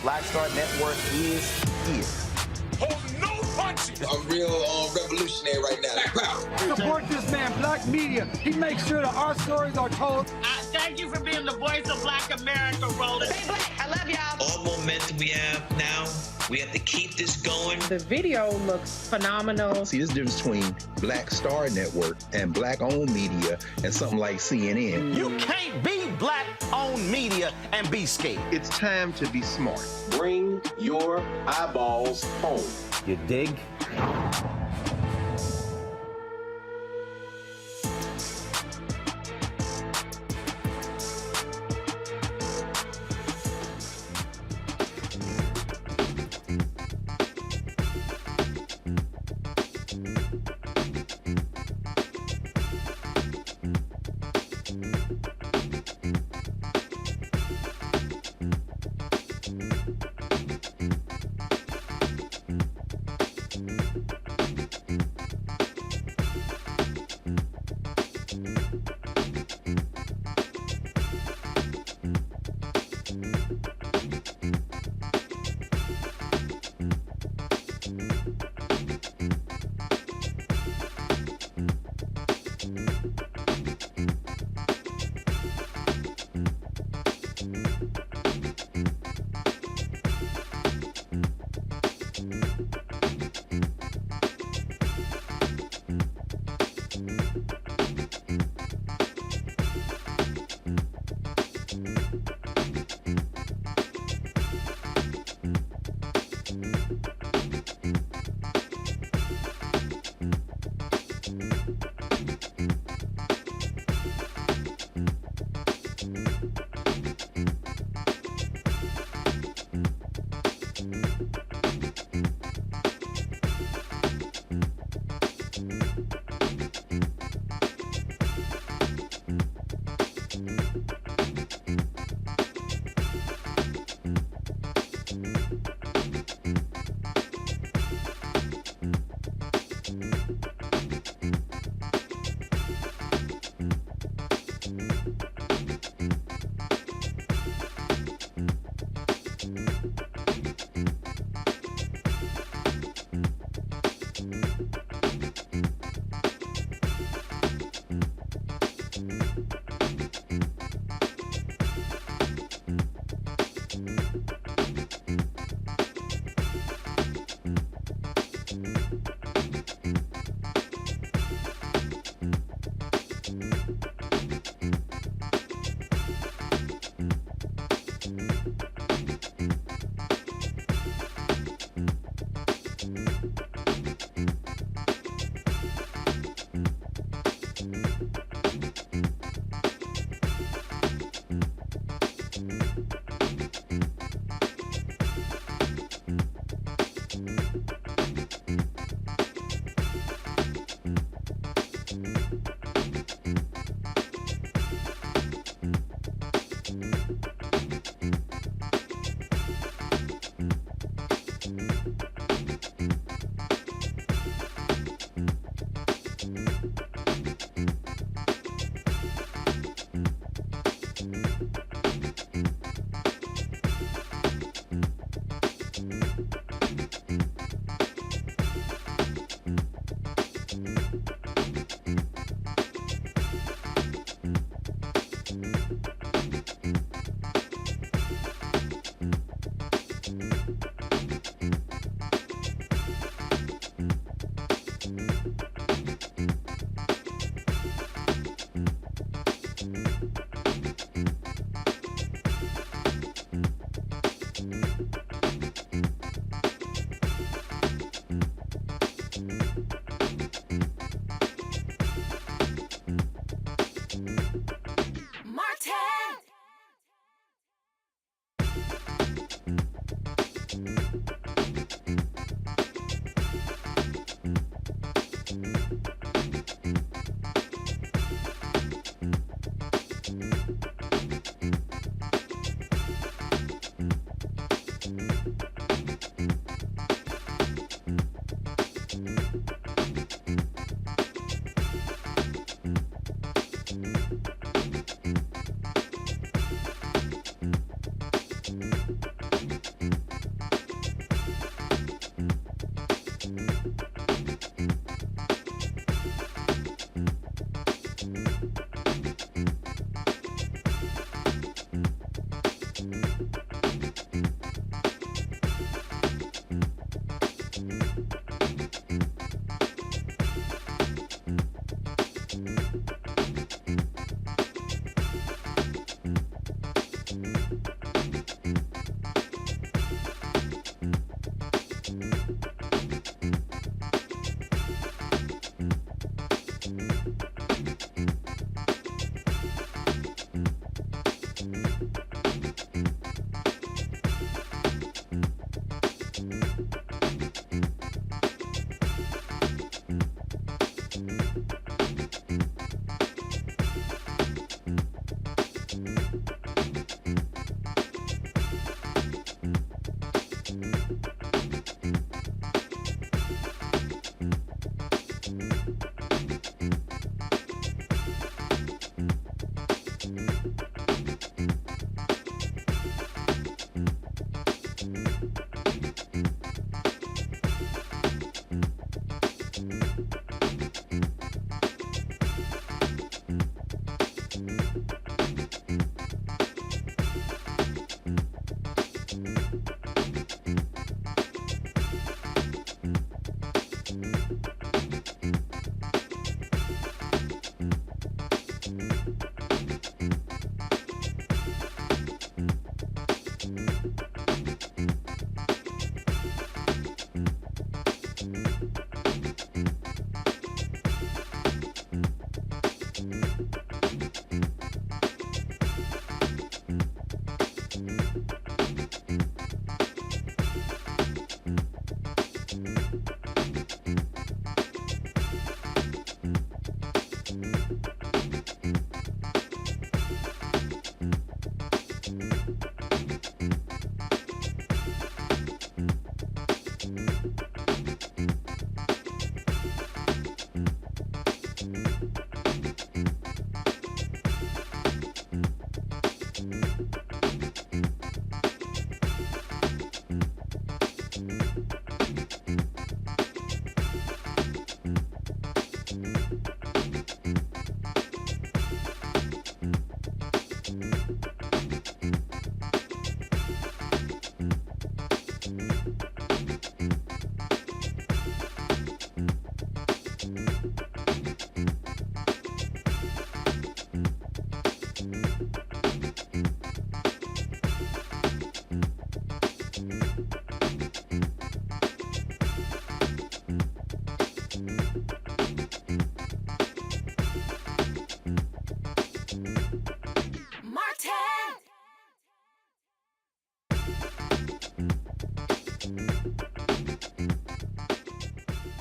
Blackstar Network is here. Hold no punches. I'm real revolutionary right now. Support this man, Black Media. He makes sure that our stories are told. Thank you for being the voice of Black America, Roland. Stay black. I love y'all. All momentum we have now, we have to keep this going. The video looks phenomenal. See, there's a difference between Blackstar Network and black-owned media and something like CNN. You can't be black-owned media and be scared. It's time to be smart. Bring your eyeballs home. You dig?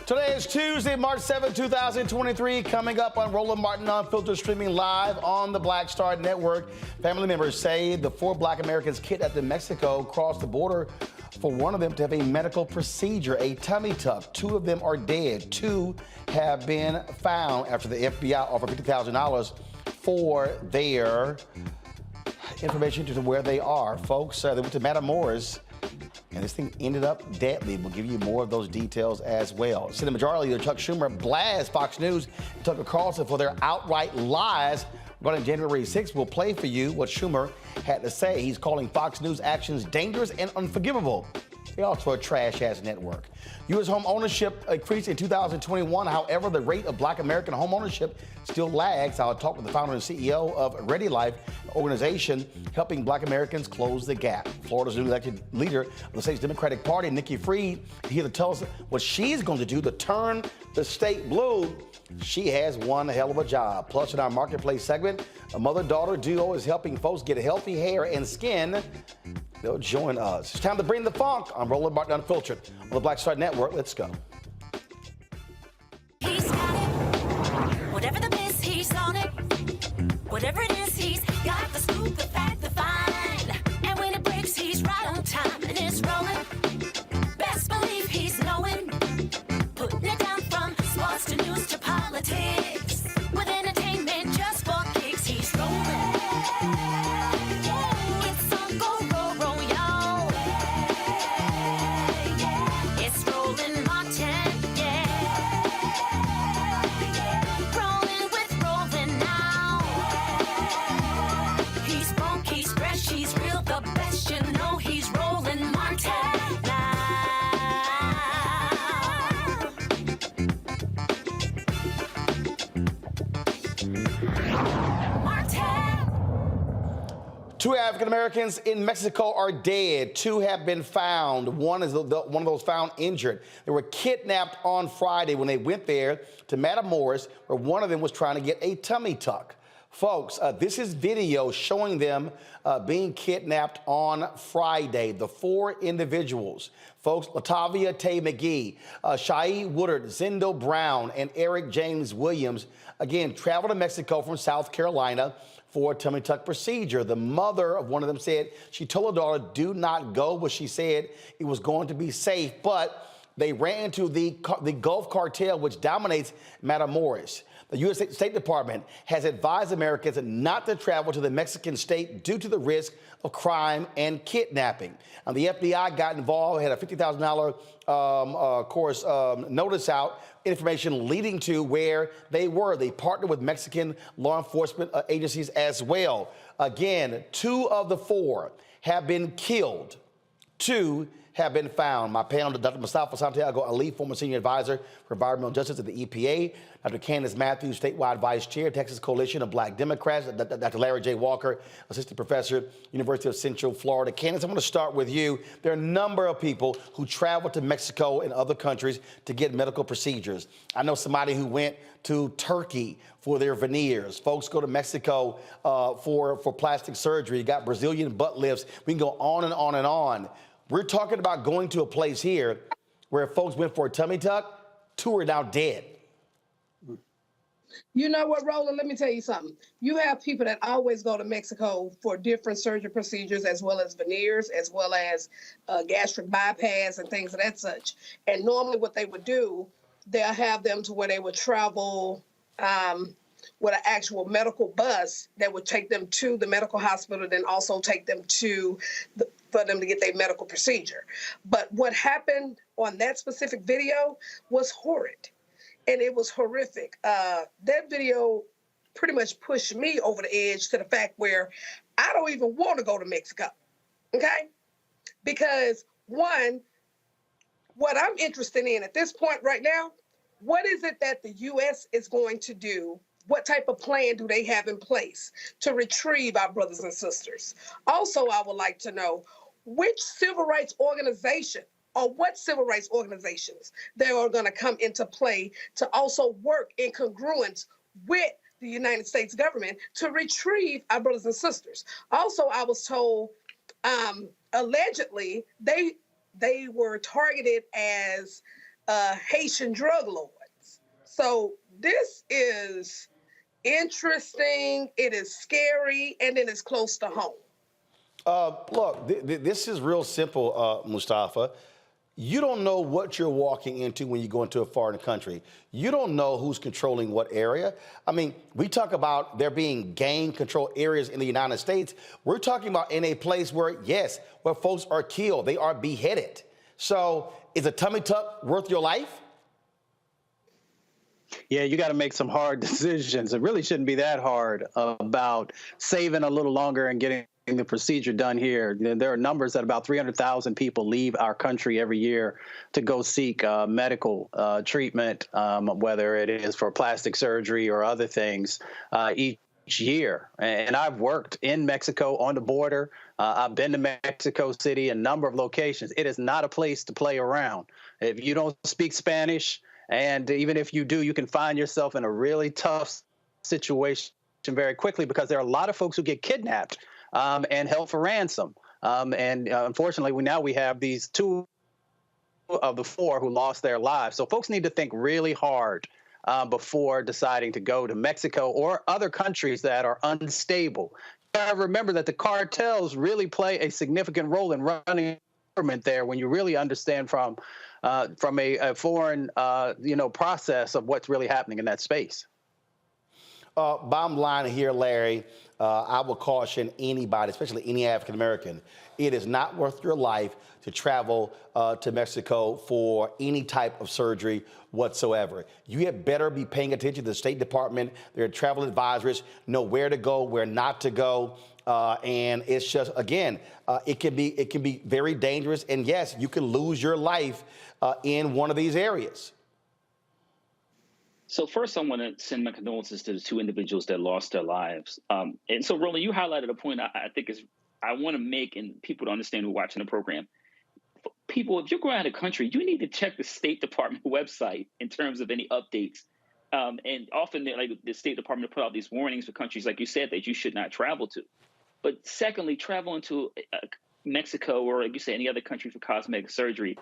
Today is Tuesday, March 7, 2023. Coming up on Roland Martin Unfiltered, streaming live on the Blackstar Network. Family members say the 4 Black Americans kidnapped in Mexico crossed the border for one of them to have a medical procedure, a tummy tuck. 2 of them are dead. 2 have been found after the FBI offered $50,000 for their information to where they are. Folks, they went to Matamoros, and this thing ended up deadly. We'll give you more of those details as well. Senate Majority Leader Chuck Schumer blasts Fox News and Tucker Carlson for their outright lies. Running January 6th, we'll play for you what Schumer had to say. He's calling Fox News actions dangerous and unforgivable. They also a trash-ass network. U.S. home ownership increased in 2021. However, the rate of Black American home ownership still lags. I'll talk with the founder and CEO of Ready Life, an organization helping Black Americans close the gap. Florida's new elected leader of the state's Democratic Party, Nikki Fried, here to tell us what she's going to do to turn the state blue. She has one hell of a job. Plus, in our marketplace segment, a mother-daughter duo is helping folks get healthy hair and skin. They'll join us. It's time to bring the funk. I'm Roland Martin Unfiltered on the Blackstar Network. Let's go. He's got it. Whatever the miss, he's on it. Whatever it is, he's got the scoop, the fact, the find. And when it breaks, he's right on time and it's rolling. Best believe he's knowing. Putting it down from sports to news to politics. With entertainment just for kicks, he's rolling. Two African Americans in Mexico are dead. 2 have been found. One is one of those found injured. They were kidnapped on Friday when they went there to Matamoros, where one of them was trying to get a tummy tuck. Folks, this is video showing them being kidnapped on Friday. The 4 individuals, folks, Latavia Tay McGee, Shai Woodard, Zendo Brown, and Eric James Williams, again, traveled to Mexico from South Carolina for a tummy tuck procedure. The mother of one of them said she told her daughter, do not go, but she said it was going to be safe. But they ran into the Gulf cartel, which dominates Matamoros. The U.S. State Department has advised Americans not to travel to the Mexican state due to the risk of crime and kidnapping. And the FBI got involved, had a $50,000, notice out, information leading to where they were. They partnered with Mexican law enforcement agencies as well. Again, 2 of the 4 have been killed. 2 have been found. My panel, Dr. Mustafa Santiago Ali, former senior advisor for environmental justice at the EPA, Dr. Candace Matthews, statewide vice chair, Texas Coalition of Black Democrats, Dr. Larry J. Walker, assistant professor, University of Central Florida. Candace, I'm going to start with you. There are a number of people who travel to Mexico and other countries to get medical procedures. I know somebody who went to Turkey for their veneers. Folks go to Mexico for plastic surgery. You got Brazilian butt lifts. We can go on and on and on. We're talking about going to a place here where folks went for a tummy tuck. 2 are now dead. You know what, Roland, let me tell you something. You have people that always go to Mexico for different surgery procedures, as well as veneers, as well as gastric bypass and things of that such. And normally what they would do, they'll have them to where they would travel with an actual medical bus that would take them to the medical hospital, then also take them for them to get their medical procedure. But what happened on that specific video was horrid. And it was horrific. That video pretty much pushed me over the edge to the fact where I don't even want to go to Mexico, okay? Because, one, what I'm interested in at this point right now, what is it that the U.S. is going to do? What type of plan do they have in place to retrieve our brothers and sisters? Also, I would like to know which civil rights organization or what civil rights organizations that are going to come into play to also work in congruence with the United States government to retrieve our brothers and sisters. Also, I was told allegedly they were targeted as Haitian drug lords. So this is interesting, it is scary, and it is close to home. Look, this is real simple, Mustafa. You don't know what you're walking into when you go into a foreign country. You don't know who's controlling what area. I mean, we talk about there being gang control areas in the United States. We're talking about in a place where, yes, where folks are killed, they are beheaded. So is a tummy tuck worth your life? Yeah, you got to make some hard decisions. It really shouldn't be that hard about saving a little longer and getting the procedure done here. There are numbers that about 300,000 people leave our country every year to go seek medical treatment, whether it is for plastic surgery or other things each year. And I've worked in Mexico on the border. I've been to Mexico City, a number of locations. It is not a place to play around. If you don't speak Spanish, and even if you do, you can find yourself in a really tough situation very quickly, because there are a lot of folks who get kidnapped and held for ransom. Unfortunately, we have these 2 of the 4 who lost their lives. So folks need to think really hard before deciding to go to Mexico or other countries that are unstable. You gotta remember that the cartels really play a significant role in running government there when you really understand from a foreign process of what's really happening in that space. Bottom line here, Larry, I will caution anybody, especially any African American, it is not worth your life to travel to Mexico for any type of surgery whatsoever. You had better be paying attention to the State Department, their travel advisors, know where to go, where not to go. And it's just, again, it can be very dangerous. And yes, you can lose your life in one of these areas. So first, I want to send my condolences to the 2 individuals that lost their lives. And so, Roland, you highlighted a point I think I want to make, and people to understand who are watching the program. People, if you're going out of the country, you need to check the State Department website in terms of any updates. And often, the State Department put out these warnings for countries, like you said, that you should not travel to. But secondly, travel into Mexico or, like you say, any other country for cosmetic surgery,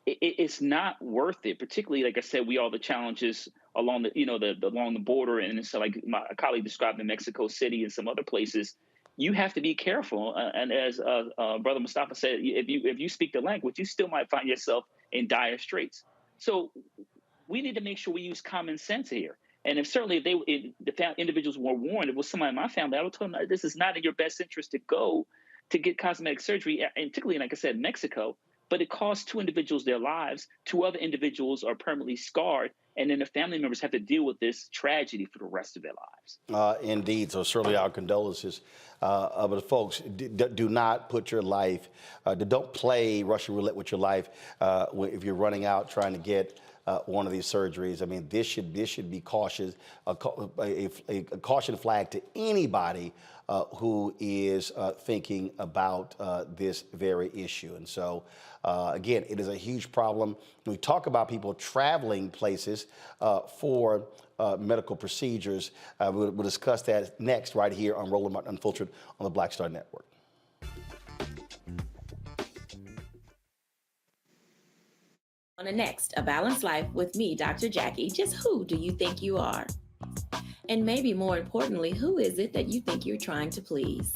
it's not worth it. Particularly, like I said, all the challenges along along the border, and so like my colleague described in Mexico City and some other places. You have to be careful, and as Brother Mustafa said, if you speak the language, you still might find yourself in dire straits. So we need to make sure we use common sense here. And if the individuals were warned, if it was somebody in my family, I would tell them this is not in your best interest to go to get cosmetic surgery, and particularly, like I said, Mexico. But it costs 2 individuals their lives. 2 other individuals are permanently scarred, and then the family members have to deal with this tragedy for the rest of their lives. Indeed. So certainly our condolences. But folks, do not put your life, don't play Russian roulette with your life if you're running out trying to get one of these surgeries. I mean, this should be cautious, a caution flag to anybody who is thinking about this very issue. And so, again, it is a huge problem. We talk about people traveling places for medical procedures. We'll discuss that next right here on Roland Martin Unfiltered on the Blackstar Network. On the next, A Balanced Life with me, Dr. Jackie. Just who do you think you are? And maybe more importantly, who is it that you think you're trying to please?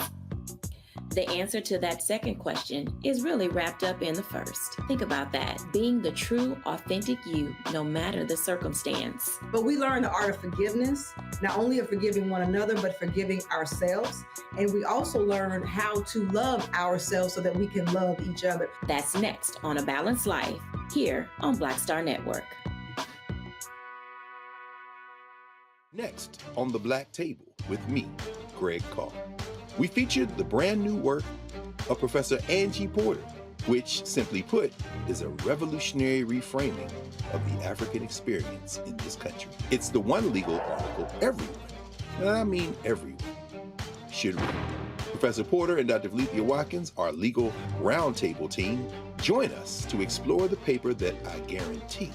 The answer to that second question is really wrapped up in the first. Think about that. Being the true, authentic you, no matter the circumstance. But we learn the art of forgiveness, not only of forgiving one another, but forgiving ourselves. And we also learn how to love ourselves so that we can love each other. That's next on A Balanced Life, here on Blackstar Network. Next on The Black Table with me, Greg Carr. We featured the brand new work of Professor Angie Porter, which, simply put, is a revolutionary reframing of the African experience in this country. It's the one legal article everyone, and I mean everyone, should read. Professor Porter and Dr. Valencia Watkins, our legal roundtable team, join us to explore the paper that I guarantee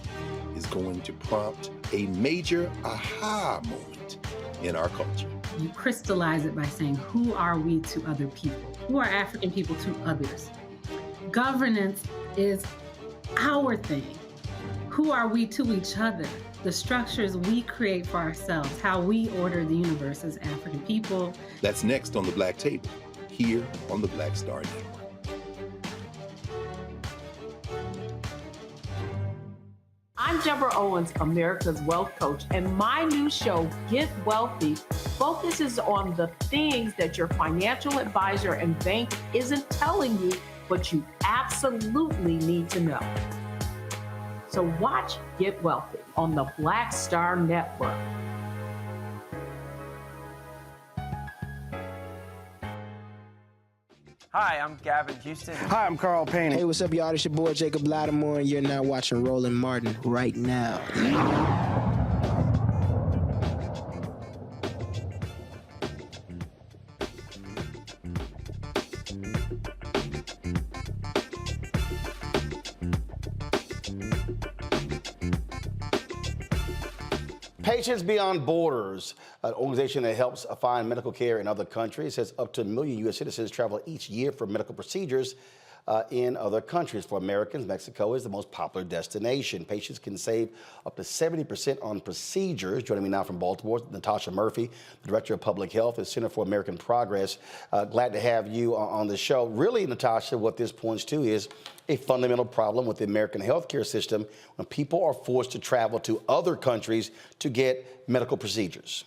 is going to prompt a major aha moment in our culture. You crystallize it by saying, who are we to other people? Who are African people to others? Governance is our thing. Who are we to each other? The structures we create for ourselves, how we order the universe as African people. That's next on the Black Table, here on the Blackstar Network. I'm Deborah Owens, America's Wealth Coach, and my new show, Get Wealthy, focuses on the things that your financial advisor and bank isn't telling you, but you absolutely need to know. So watch Get Wealthy on the Blackstar Network. Hi, I'm Gavin Houston. Hi, I'm Carl Payne. Hey, what's up, y'all? It's your boy Jacob Lattimore, and you're now watching Roland Martin right now. Patients Beyond Borders, an organization that helps find medical care in other countries, says up to 1 million U.S. citizens travel each year for medical procedures in other countries. For Americans, Mexico is the most popular destination. Patients can save up to 70% on procedures. Joining me now from Baltimore, Natasha Murphy, the Director of Public Health at Center for American Progress. Glad to have you on the show. Really, Natasha, what this points to is a fundamental problem with the American healthcare system when people are forced to travel to other countries to get medical procedures.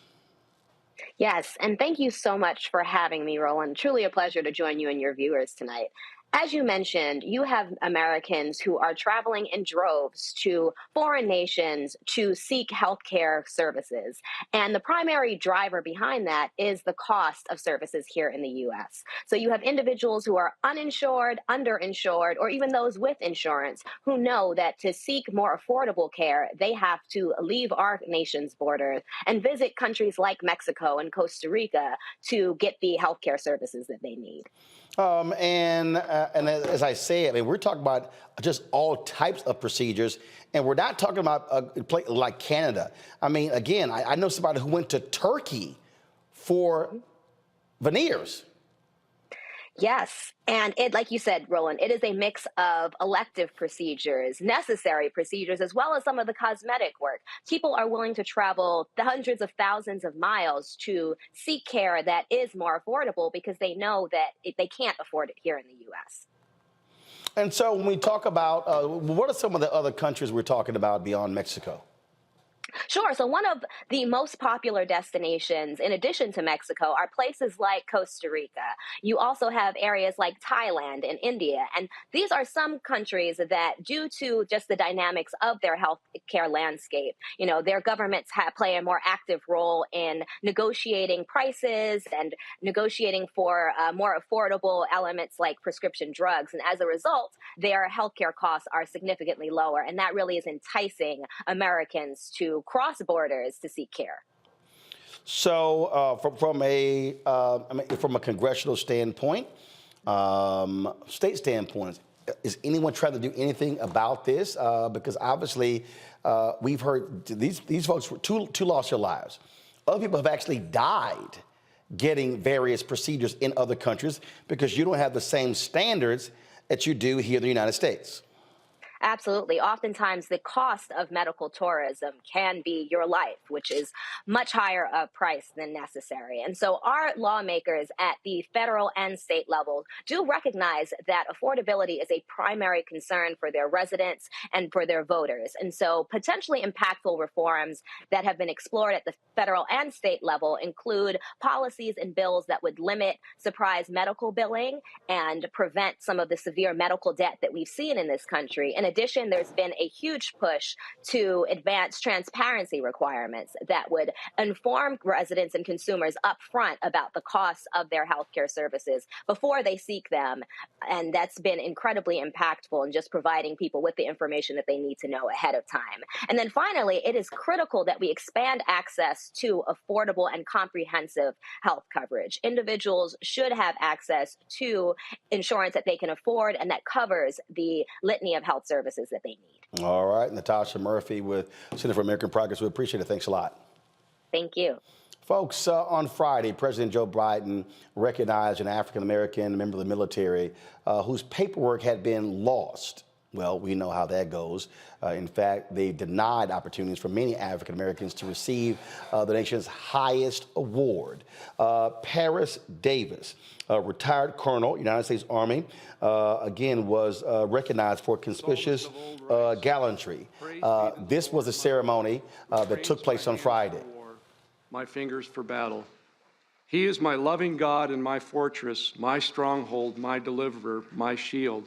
Yes, and thank you so much for having me, Roland. Truly a pleasure to join you and your viewers tonight. As you mentioned, you have Americans who are traveling in droves to foreign nations to seek healthcare services. And the primary driver behind that is the cost of services here in the U.S. So you have individuals who are uninsured, underinsured, or even those with insurance who know that to seek more affordable care, they have to leave our nation's borders and visit countries like Mexico and Costa Rica to get the healthcare services that they need. And as I say, I mean, we're talking about just all types of procedures, and we're not talking about a place like Canada. I mean, again, I know somebody who went to Turkey for veneers. Yes. And it, like you said, Roland, it is a mix of elective procedures, necessary procedures, as well as some of the cosmetic work. People are willing to travel the hundreds of thousands of miles to seek care that is more affordable because they know that they can't afford it here in the U.S. And so when we talk about, what are some of the other countries we're talking about beyond Mexico? Sure. So one of the most popular destinations, in addition to Mexico, are places like Costa Rica. You also have areas like Thailand and India. And these are some countries that, due to just the dynamics of their healthcare landscape, you know, their governments play a more active role in negotiating prices and negotiating for more affordable elements like prescription drugs. And as a result, their healthcare costs are significantly lower. And that really is enticing Americans to cross borders to seek care. So from a congressional standpoint, state standpoint, is anyone trying to do anything about this? Because obviously we've heard these folks two lost their lives. Other people have actually died getting various procedures in other countries because you don't have the same standards that you do here in the United States. Absolutely. Oftentimes, the cost of medical tourism can be your life, which is much higher a price than necessary. And so our lawmakers at the federal and state level do recognize that affordability is a primary concern for their residents and for their voters. And so potentially impactful reforms that have been explored at the federal and state level include policies and bills that would limit surprise medical billing and prevent some of the severe medical debt that we've seen in this country. In addition, there's been a huge push to advance transparency requirements that would inform residents and consumers up front about the costs of their healthcare services before they seek them. And that's been incredibly impactful in just providing people with the information that they need to know ahead of time. And then finally, it is critical that we expand access to affordable and comprehensive health coverage. Individuals should have access to insurance that they can afford and that covers the litany of health services that they need. All right. Natasha Murphy with Center for American Progress. We appreciate it. Thanks a lot. Thank you. Folks, on Friday, President Joe Biden recognized an African-American member of the military whose paperwork had been lost Well, we know how that goes. In fact, they denied opportunities for many African Americans to receive the nation's highest award. Paris Davis, a retired colonel, United States Army, again was recognized for conspicuous gallantry. This was a ceremony that took place on Friday. My fingers for battle. He is my loving God and my fortress, my stronghold, my deliverer, my shield,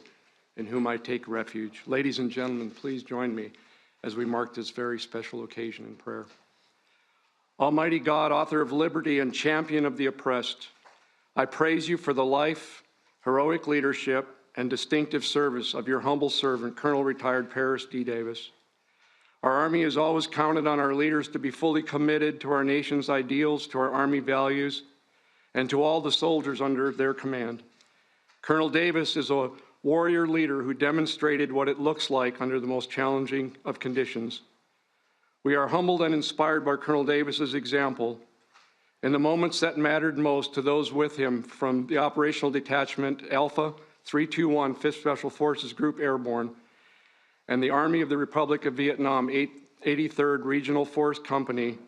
in whom I take refuge. Ladies and gentlemen, please join me as we mark this very special occasion in prayer. Almighty God, author of liberty and champion of the oppressed, I praise you for the life, heroic leadership, and distinctive service of your humble servant, Colonel Retired Paris D. Davis. Our Army has always counted on our leaders to be fully committed to our nation's ideals, to our Army values, and to all the soldiers under their command. Colonel Davis is a warrior leader who demonstrated what it looks like under the most challenging of conditions. We are humbled and inspired by Colonel Davis's example. In the moments that mattered most to those with him, from the Operational Detachment Alpha 321 5th Special Forces Group Airborne and the Army of the Republic of Vietnam 83rd Regional Force Company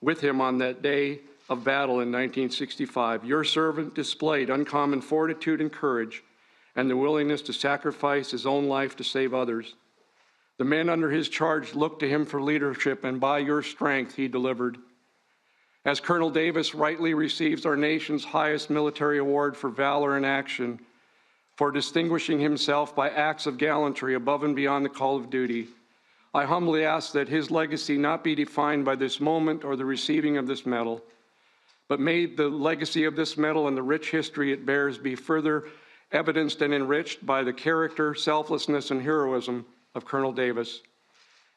with him on that day of battle in 1965, your servant displayed uncommon fortitude and courage and the willingness to sacrifice his own life to save others. The men under his charge looked to him for leadership, and by your strength he delivered. As Colonel Davis rightly receives our nation's highest military award for valor in action, for distinguishing himself by acts of gallantry above and beyond the call of duty, I humbly ask that his legacy not be defined by this moment or the receiving of this medal, but may the legacy of this medal and the rich history it bears be further evidenced and enriched by the character, selflessness, and heroism of Colonel Davis.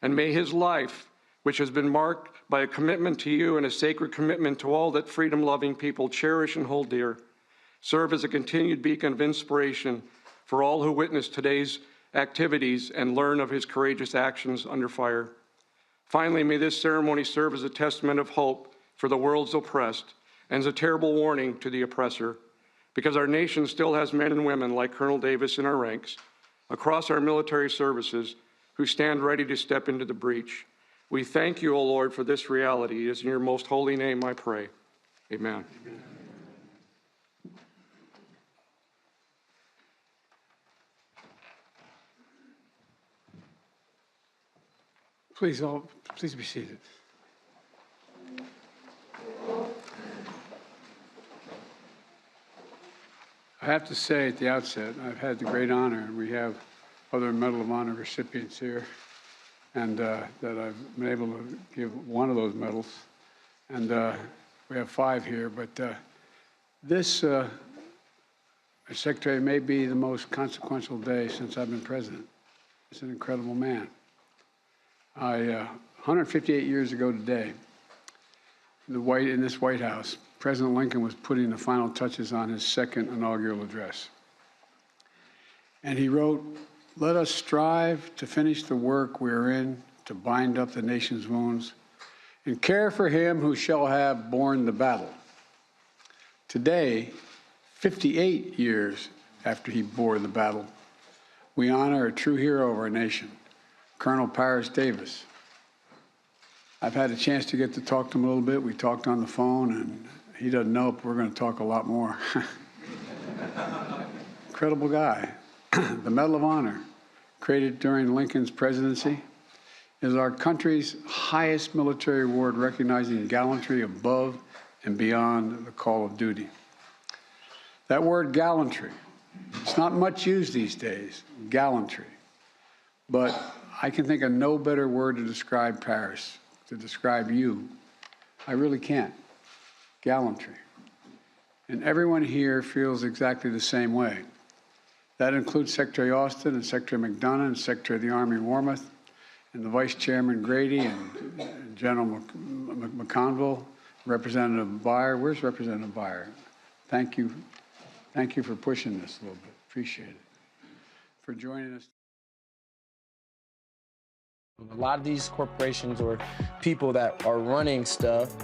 And may his life, which has been marked by a commitment to you and a sacred commitment to all that freedom-loving people cherish and hold dear, serve as a continued beacon of inspiration for all who witness today's activities and learn of his courageous actions under fire. Finally, may this ceremony serve as a testament of hope for the world's oppressed and as a terrible warning to the oppressor, because our nation still has men and women like Colonel Davis in our ranks, across our military services, who stand ready to step into the breach. We thank you, O Lord, for this reality. It is in your most holy name I pray. Amen. Please be seated. I have to say at the outset, I've had the great honor, and we have other Medal of Honor recipients here, and that I've been able to give one of those medals. And we have 5 here, but this, Secretary, may be the most consequential day since I've been president. It's an incredible man. 158 years ago today, in this White House, President Lincoln was putting the final touches on his second inaugural address. And he wrote, "Let us strive to finish the work we are in, to bind up the nation's wounds, and care for him who shall have borne the battle." Today, 58 years after he bore the battle, we honor a true hero of our nation, Colonel Paris Davis. I've had a chance to get to talk to him a little bit. We talked on the phone, and he doesn't know, but we're going to talk a lot more. Incredible guy. The Medal of Honor, created during Lincoln's presidency, is our country's highest military award recognizing gallantry above and beyond the call of duty. That word gallantry, it's not much used these days, gallantry. But I can think of no better word to describe Paris, to describe you. I really can't. Gallantry. And everyone here feels exactly the same way. That includes Secretary Austin and Secretary McDonough and Secretary of the Army Wormuth and the Vice Chairman Grady and General McConville, Representative Byer. Where's Representative Byer? Thank you. Thank you for pushing this a little bit. Appreciate it. For joining us. A lot of these corporations or people that are running stuff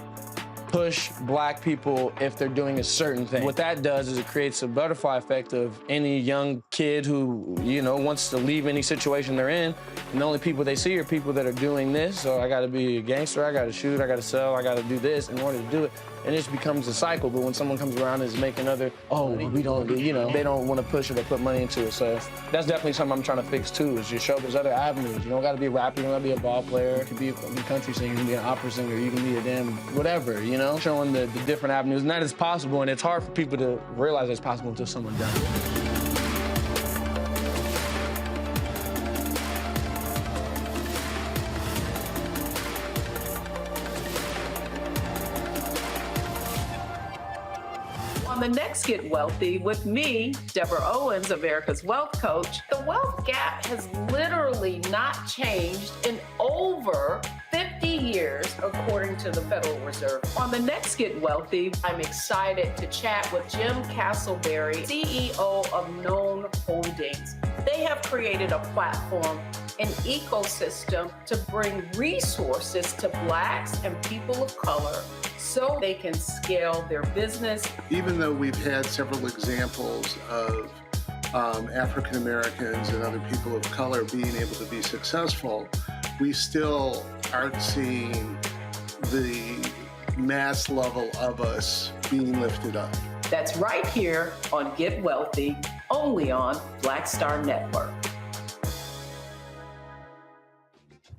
push black people if they're doing a certain thing. What that does is it creates a butterfly effect of any young kid who, you know, wants to leave any situation they're in, and the only people they see are people that are doing this. So I gotta be a gangster, I gotta shoot, I gotta sell, I gotta do this in order to do it. And it just becomes a cycle. But when someone comes around and is making other, oh, we don't, you know, they don't want to push it or put money into it. So that's definitely something I'm trying to fix too, is just show there's other avenues. You don't gotta be a rapper, you don't gotta be a ball player, you can be a country singer, you can be an opera singer, you can be a damn whatever, you know? Showing the different avenues, and that is possible, and it's hard for people to realize it's possible until someone does it. On the next Get Wealthy with me, Deborah Owens, America's Wealth Coach, the wealth gap has literally not changed in over 50 years, according to the Federal Reserve. On the next Get Wealthy, I'm excited to chat with Jim Castleberry, CEO of Known Holdings. They have created a platform, an ecosystem to bring resources to Blacks and people of color so they can scale their business. Even though we've had several examples of African Americans and other people of color being able to be successful, we still aren't seeing the mass level of us being lifted up. That's right here on Get Wealthy, only on Blackstar Network.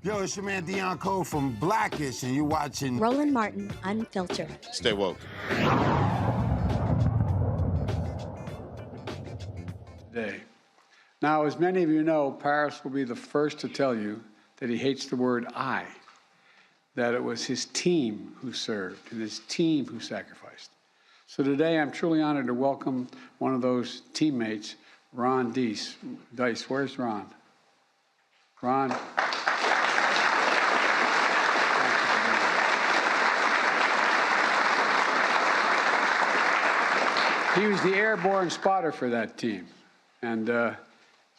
Yo, it's your man Dion Cole from Blackish, and you're watching Roland Martin, Unfiltered. Stay woke. Today. Now, as many of you know, Paris will be the first to tell you that he hates the word I, that it was his team who served and his team who sacrificed. So today, I'm truly honored to welcome one of those teammates, Ron Dice. Where's Ron? Ron. He was the airborne spotter for that team, and it was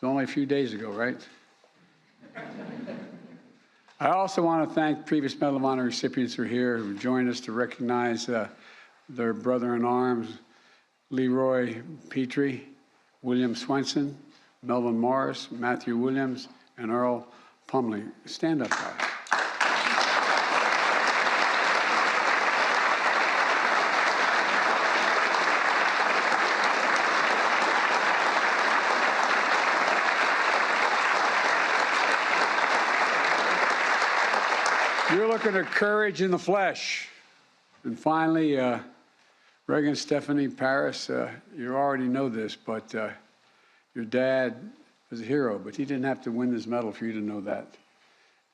only a few days ago, right? I also want to thank previous Medal of Honor recipients who are here, who joined us to recognize their brother-in-arms, Leroy Petrie, William Swenson, Melvin Morris, Matthew Williams, and Earl Pumley. Stand up, guys. You're looking at courage in the flesh. And finally, Reagan Stephanie Paris, you already know this, but your dad was a hero, but he didn't have to win this medal for you to know that.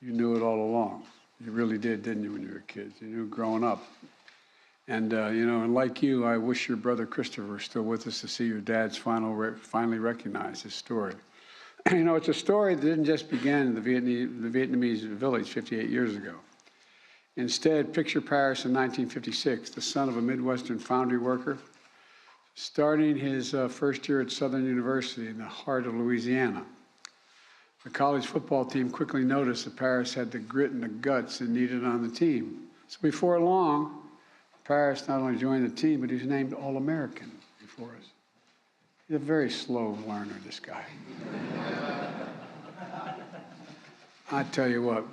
You knew it all along. You really did, didn't you, when you were kids? You knew growing up. And, you know, and like you, I wish your brother Christopher was still with us to see your dad's finally recognize his story. You know, it's a story that didn't just begin in the Vietnamese village 58 years ago. Instead, picture Paris in 1956, the son of a Midwestern foundry worker, starting his first year at Southern University in the heart of Louisiana. The college football team quickly noticed that Paris had the grit and the guts it needed on the team. So before long, Paris not only joined the team, but he was named All-American before us. He's a very slow learner, this guy. I tell you what.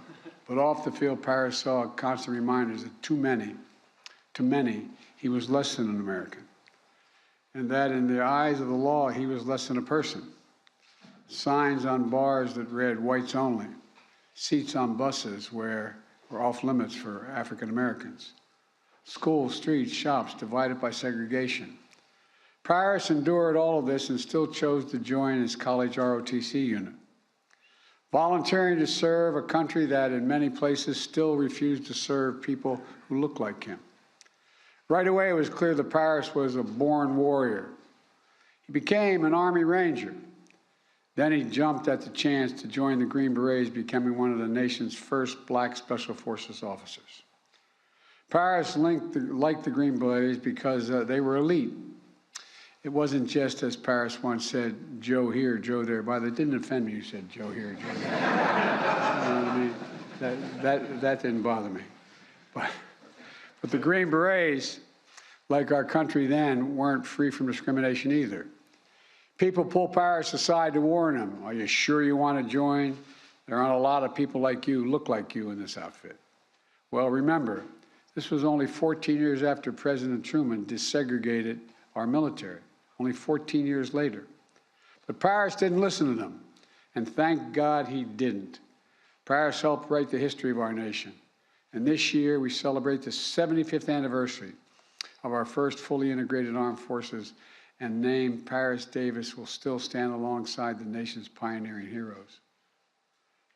But off the field, Paris saw constant reminders that to many, he was less than an American. And that in the eyes of the law, he was less than a person. Signs on bars that read whites only. Seats on buses were off limits for African Americans. Schools, streets, shops divided by segregation. Paris endured all of this and still chose to join his college ROTC unit, volunteering to serve a country that in many places still refused to serve people who looked like him. Right away, it was clear that Paris was a born warrior. He became an Army Ranger. Then he jumped at the chance to join the Green Berets, becoming one of the nation's first black Special Forces officers. Paris liked the Green Berets because they were elite. It wasn't just, as Paris once said, Joe here, Joe there. By the way, it didn't offend me you said Joe here, Joe there. You know what I mean? That didn't bother me. But But the Green Berets, like our country then, weren't free from discrimination either. People pulled Paris aside to warn him, are you sure you want to join? There aren't a lot of people like you, look like you in this outfit. Well, remember, this was only 14 years after President Truman desegregated our military, only 14 years later. But Paris didn't listen to them, and thank God he didn't. Paris helped write the history of our nation. And this year, we celebrate the 75th anniversary of our first fully integrated armed forces, and name Paris Davis will still stand alongside the nation's pioneering heroes.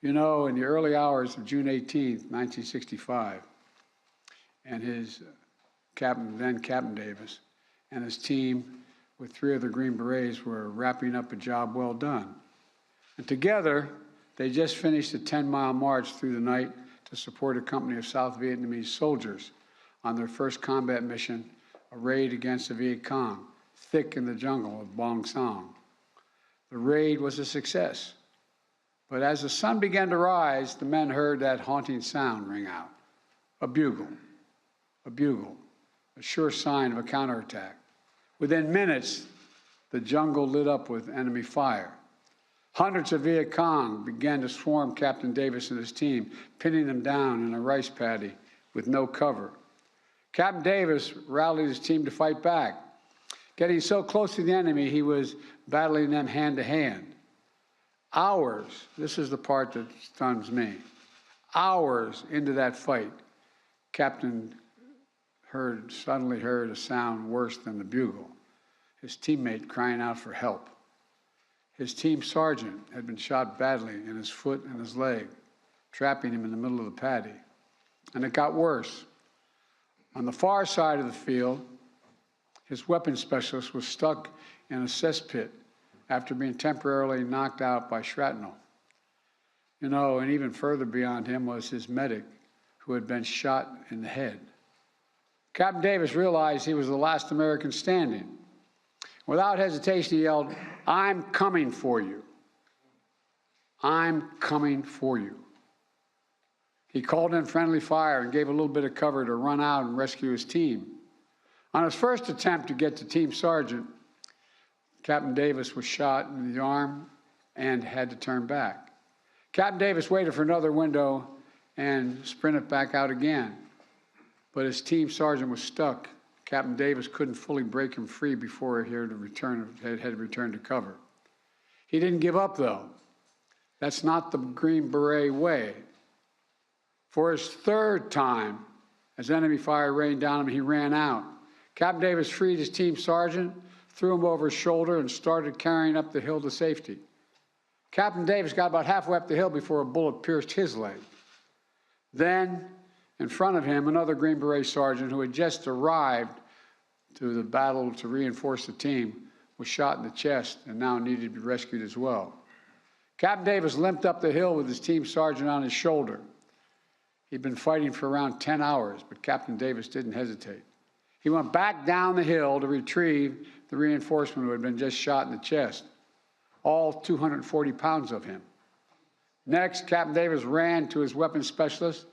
You know, in the early hours of June 18th, 1965, and his then Captain Davis, and his team with 3 of the Green Berets were wrapping up a job well done. And together, they just finished a 10-mile march through the night to support a company of South Vietnamese soldiers on their first combat mission, a raid against the Viet Cong, thick in the jungle of Bong Song. The raid was a success. But as the sun began to rise, the men heard that haunting sound ring out. A bugle, a sure sign of a counterattack. Within minutes, the jungle lit up with enemy fire. Hundreds of Viet Cong began to swarm Captain Davis and his team, pinning them down in a rice paddy with no cover. Captain Davis rallied his team to fight back. Getting so close to the enemy, he was battling them hand to hand. Hours, this is the part that stuns me, hours into that fight, Captain suddenly heard a sound worse than the bugle, his teammate crying out for help. His team sergeant had been shot badly in his foot and his leg, trapping him in the middle of the paddy. And it got worse. On the far side of the field, his weapons specialist was stuck in a cesspit after being temporarily knocked out by shrapnel. You know, and even further beyond him was his medic, who had been shot in the head. Captain Davis realized he was the last American standing. Without hesitation, he yelled, "I'm coming for you. I'm coming for you." He called in friendly fire and gave a little bit of cover to run out and rescue his team. On his first attempt to get to Team Sergeant, Captain Davis was shot in the arm and had to turn back. Captain Davis waited for another window and sprinted back out again. But his team sergeant was stuck. Captain Davis couldn't fully break him free before he had to return to cover. He didn't give up, though. That's not the Green Beret way. For his third time, as enemy fire rained down on him, he ran out. Captain Davis freed his team sergeant, threw him over his shoulder, and started carrying up the hill to safety. Captain Davis got about halfway up the hill before a bullet pierced his leg. Then, in front of him, another Green Beret sergeant who had just arrived to the battle to reinforce the team was shot in the chest and now needed to be rescued as well. Captain Davis limped up the hill with his team sergeant on his shoulder. He'd been fighting for around 10 hours, but Captain Davis didn't hesitate. He went back down the hill to retrieve the reinforcement who had been just shot in the chest, all 240 pounds of him. Next, Captain Davis ran to his weapons specialist,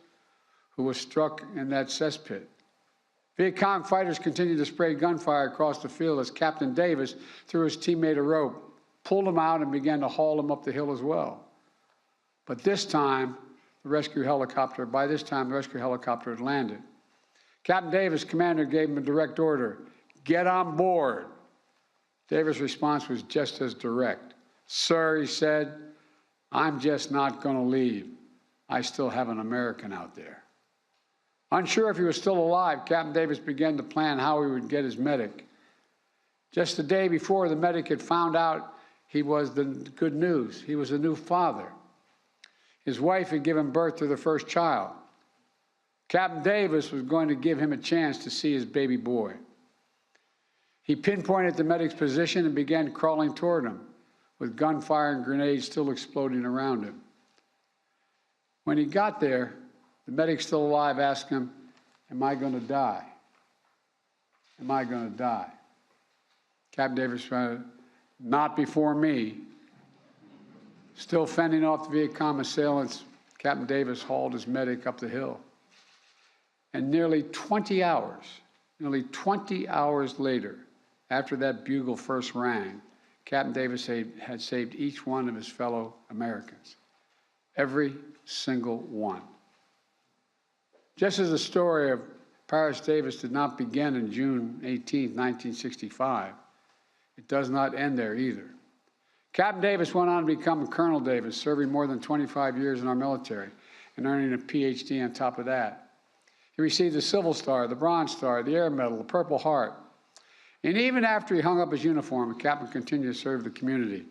who was struck in that cesspit. Viet Cong fighters continued to spray gunfire across the field as Captain Davis threw his teammate a rope, pulled him out, and began to haul him up the hill as well. But this time, the rescue helicopter had landed. Captain Davis' commander gave him a direct order, "Get on board." Davis' response was just as direct. "Sir," he said, "I'm just not going to leave. I still have an American out there." Unsure if he was still alive, Captain Davis began to plan how he would get his medic. Just the day before, the medic had found out he was the good news. He was a new father. His wife had given birth to their first child. Captain Davis was going to give him a chance to see his baby boy. He pinpointed the medic's position and began crawling toward him, with gunfire and grenades still exploding around him. When he got there, the medic, still alive, asked him, "Am I going to die? Am I going to die?" Captain Davis said, "Not before me." Still fending off the Viet Cong assailants, Captain Davis hauled his medic up the hill. And nearly 20 hours later, after that bugle first rang, Captain Davis had saved each one of his fellow Americans. Every single one. Just as the story of Paris Davis did not begin on June 18, 1965, it does not end there either. Captain Davis went on to become Colonel Davis, serving more than 25 years in our military and earning a PhD on top of that. He received the Silver Star, the Bronze Star, the Air Medal, the Purple Heart. And even after he hung up his uniform, the captain continued to serve the community,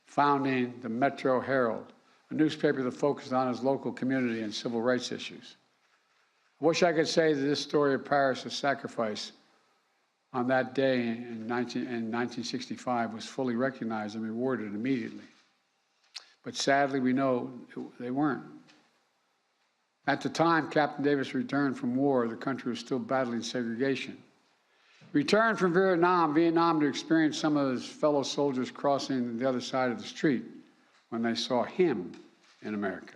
founding the Metro Herald, a newspaper that focused on his local community and civil rights issues. I wish I could say that this story of Paris' sacrifice on that day in 1965 was fully recognized and rewarded immediately. But sadly, we know they weren't. At the time Captain Davis returned from war, the country was still battling segregation. He returned from Vietnam to experience some of his fellow soldiers crossing the other side of the street when they saw him in America.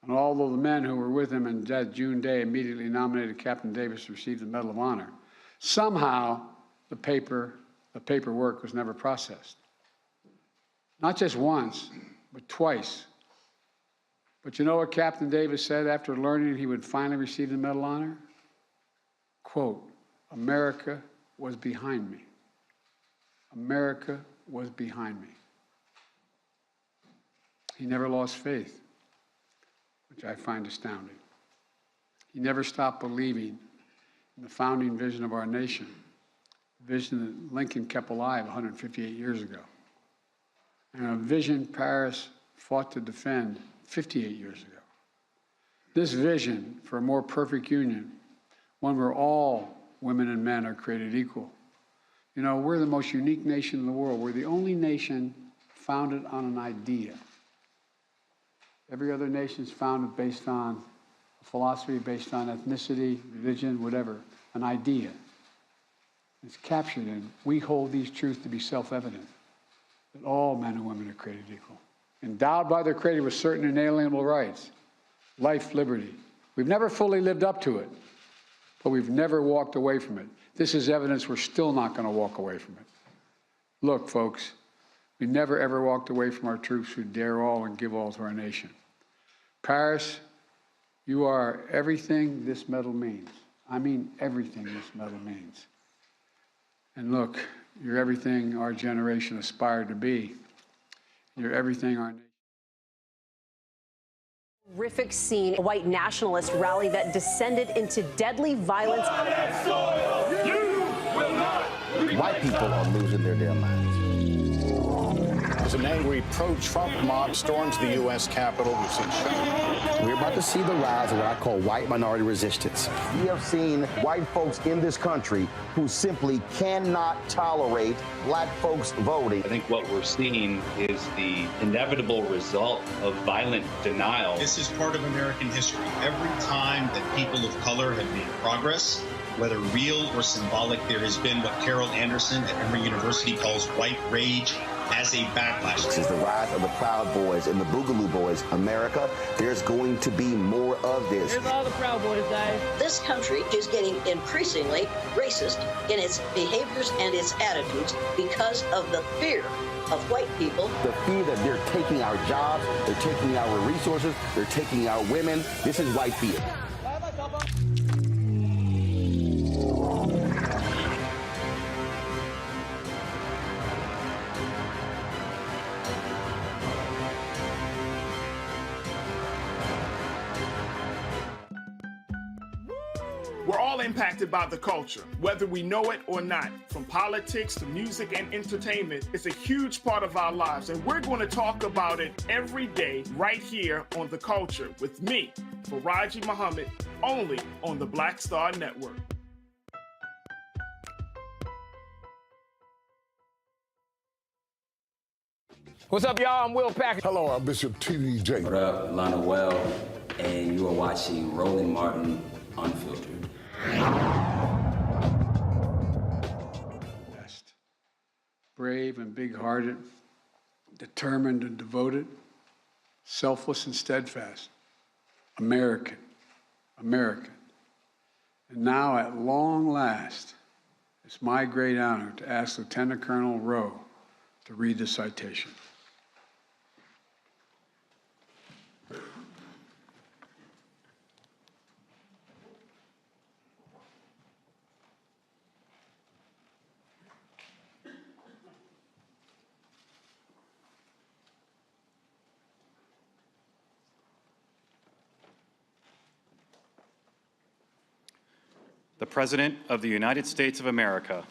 And although the men who were with him on that June day immediately nominated Captain Davis to receive the Medal of Honor, somehow the paperwork was never processed. Not just once, but twice. But you know what Captain Davis said after learning he would finally receive the Medal of Honor? Quote, "America was behind me. America was behind me." He never lost faith, which I find astounding. He never stopped believing in the founding vision of our nation, the vision that Lincoln kept alive 158 years ago, and a vision Paris fought to defend 58 years ago. This vision for a more perfect union, one where all women and men are created equal. You know, we're the most unique nation in the world. We're the only nation founded on an idea. Every other nation is founded based on a philosophy, based on ethnicity, religion, whatever, an idea. It's captured in, we hold these truths to be self-evident, that all men and women are created equal, endowed by their Creator with certain inalienable rights, life, liberty. We've never fully lived up to it, but we've never walked away from it. This is evidence we're still not going to walk away from it. Look, folks, we never ever walked away from our troops who dare all and give all to our nation. Paris, you are everything this medal means. I mean everything this medal means. And look, you're everything our generation aspired to be. You're everything our nation. Horrific scene, a white nationalist rally that descended into deadly violence. White people are losing their damn minds. As an angry pro-Trump mob storms the U.S. Capitol, we've seen shooting. We're about to see the rise of what I call white minority resistance. We have seen white folks in this country who simply cannot tolerate black folks voting. I think what we're seeing is the inevitable result of violent denial. This is part of American history. Every time that people of color have made progress, whether real or symbolic, there has been what Carol Anderson at Emory University calls white rage as a backlash. This is the rise of the Proud Boys and the Boogaloo Boys. America, there's going to be more of this. Here's all the Proud Boys, guys. This country is getting increasingly racist in its behaviors and its attitudes because of the fear of white people. The fear that they're taking our jobs, they're taking our resources, they're taking our women. This is white fear. We're all impacted by the culture, whether we know it or not. From politics to music and entertainment, it's a huge part of our lives, and we're going to talk about it every day right here on The Culture with me, Faraji Muhammad, only on the Blackstar Network. What's up, y'all? I'm Will Packer. Hello, I'm Bishop T.D.J. What up, Lana Well, and you are watching Roland Martin Unfiltered. Best. Brave and big-hearted, determined and devoted, selfless and steadfast. American. American. Now, at long last, it's my great honor to ask Lieutenant Colonel Rowe to read the citation. The President of the United States of America,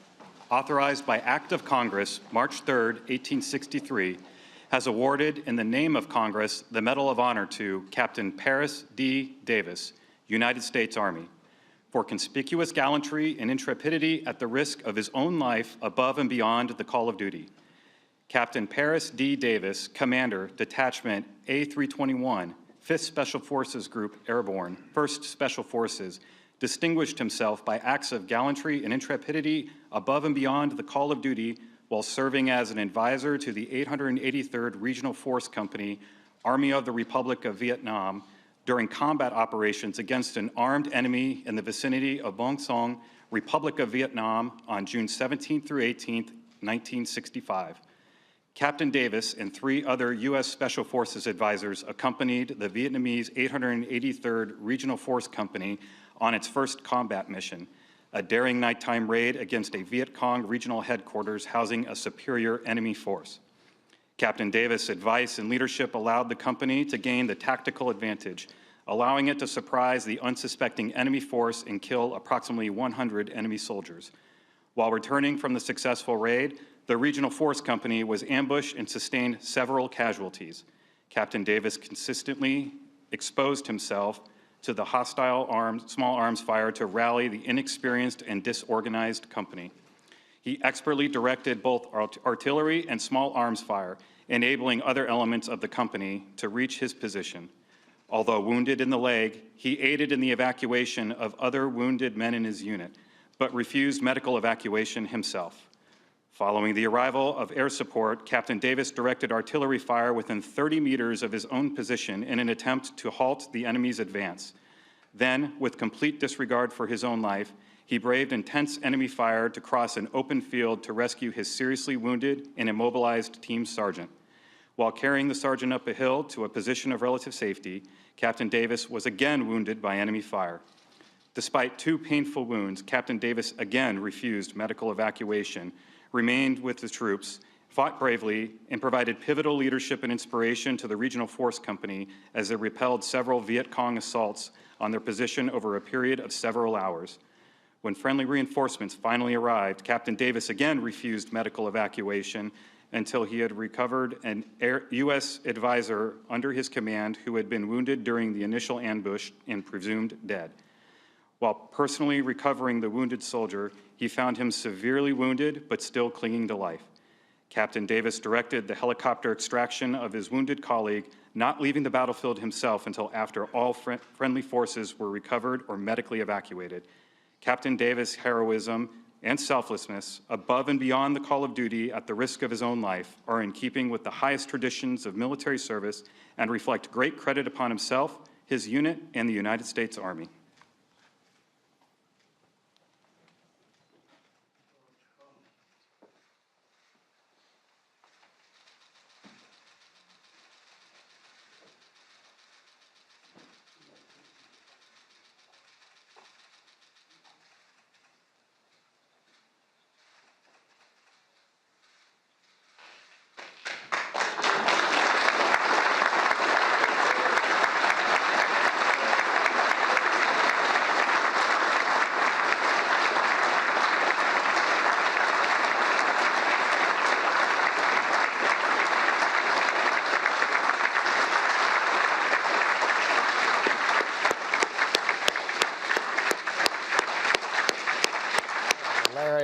authorized by Act of Congress, March 3, 1863, has awarded in the name of Congress the Medal of Honor to Captain Paris D. Davis, United States Army, for conspicuous gallantry and intrepidity at the risk of his own life above and beyond the call of duty. Captain Paris D. Davis, Commander, Detachment A321, 5th Special Forces Group Airborne, 1st Special Forces, distinguished himself by acts of gallantry and intrepidity above and beyond the call of duty while serving as an advisor to the 883rd Regional Force Company, Army of the Republic of Vietnam, during combat operations against an armed enemy in the vicinity of Bong Son, Republic of Vietnam, on June 17 through 18, 1965. Captain Davis and 3 other U.S. Special Forces advisors accompanied the Vietnamese 883rd Regional Force Company on its first combat mission, a daring nighttime raid against a Viet Cong regional headquarters housing a superior enemy force. Captain Davis' advice and leadership allowed the company to gain the tactical advantage, allowing it to surprise the unsuspecting enemy force and kill approximately 100 enemy soldiers. While returning from the successful raid, the Regional Force Company was ambushed and sustained several casualties. Captain Davis consistently exposed himself to the hostile small arms fire to rally the inexperienced and disorganized company. He expertly directed both artillery and small arms fire, enabling other elements of the company to reach his position. Although wounded in the leg, he aided in the evacuation of other wounded men in his unit, but refused medical evacuation himself. Following the arrival of air support, Captain Davis directed artillery fire within 30 meters of his own position in an attempt to halt the enemy's advance. Then, with complete disregard for his own life, he braved intense enemy fire to cross an open field to rescue his seriously wounded and immobilized team sergeant. While carrying the sergeant up a hill to a position of relative safety, Captain Davis was again wounded by enemy fire. Despite 2 painful wounds, Captain Davis again refused medical evacuation, remained with the troops, fought bravely, and provided pivotal leadership and inspiration to the Regional Force Company as they repelled several Viet Cong assaults on their position over a period of several hours. When friendly reinforcements finally arrived, Captain Davis again refused medical evacuation until he had recovered an U.S. advisor under his command who had been wounded during the initial ambush and presumed dead. While personally recovering the wounded soldier, he found him severely wounded but still clinging to life. Captain Davis directed the helicopter extraction of his wounded colleague, not leaving the battlefield himself until after all friendly forces were recovered or medically evacuated. Captain Davis' heroism and selflessness, above and beyond the call of duty at the risk of his own life, are in keeping with the highest traditions of military service and reflect great credit upon himself, his unit, and the United States Army.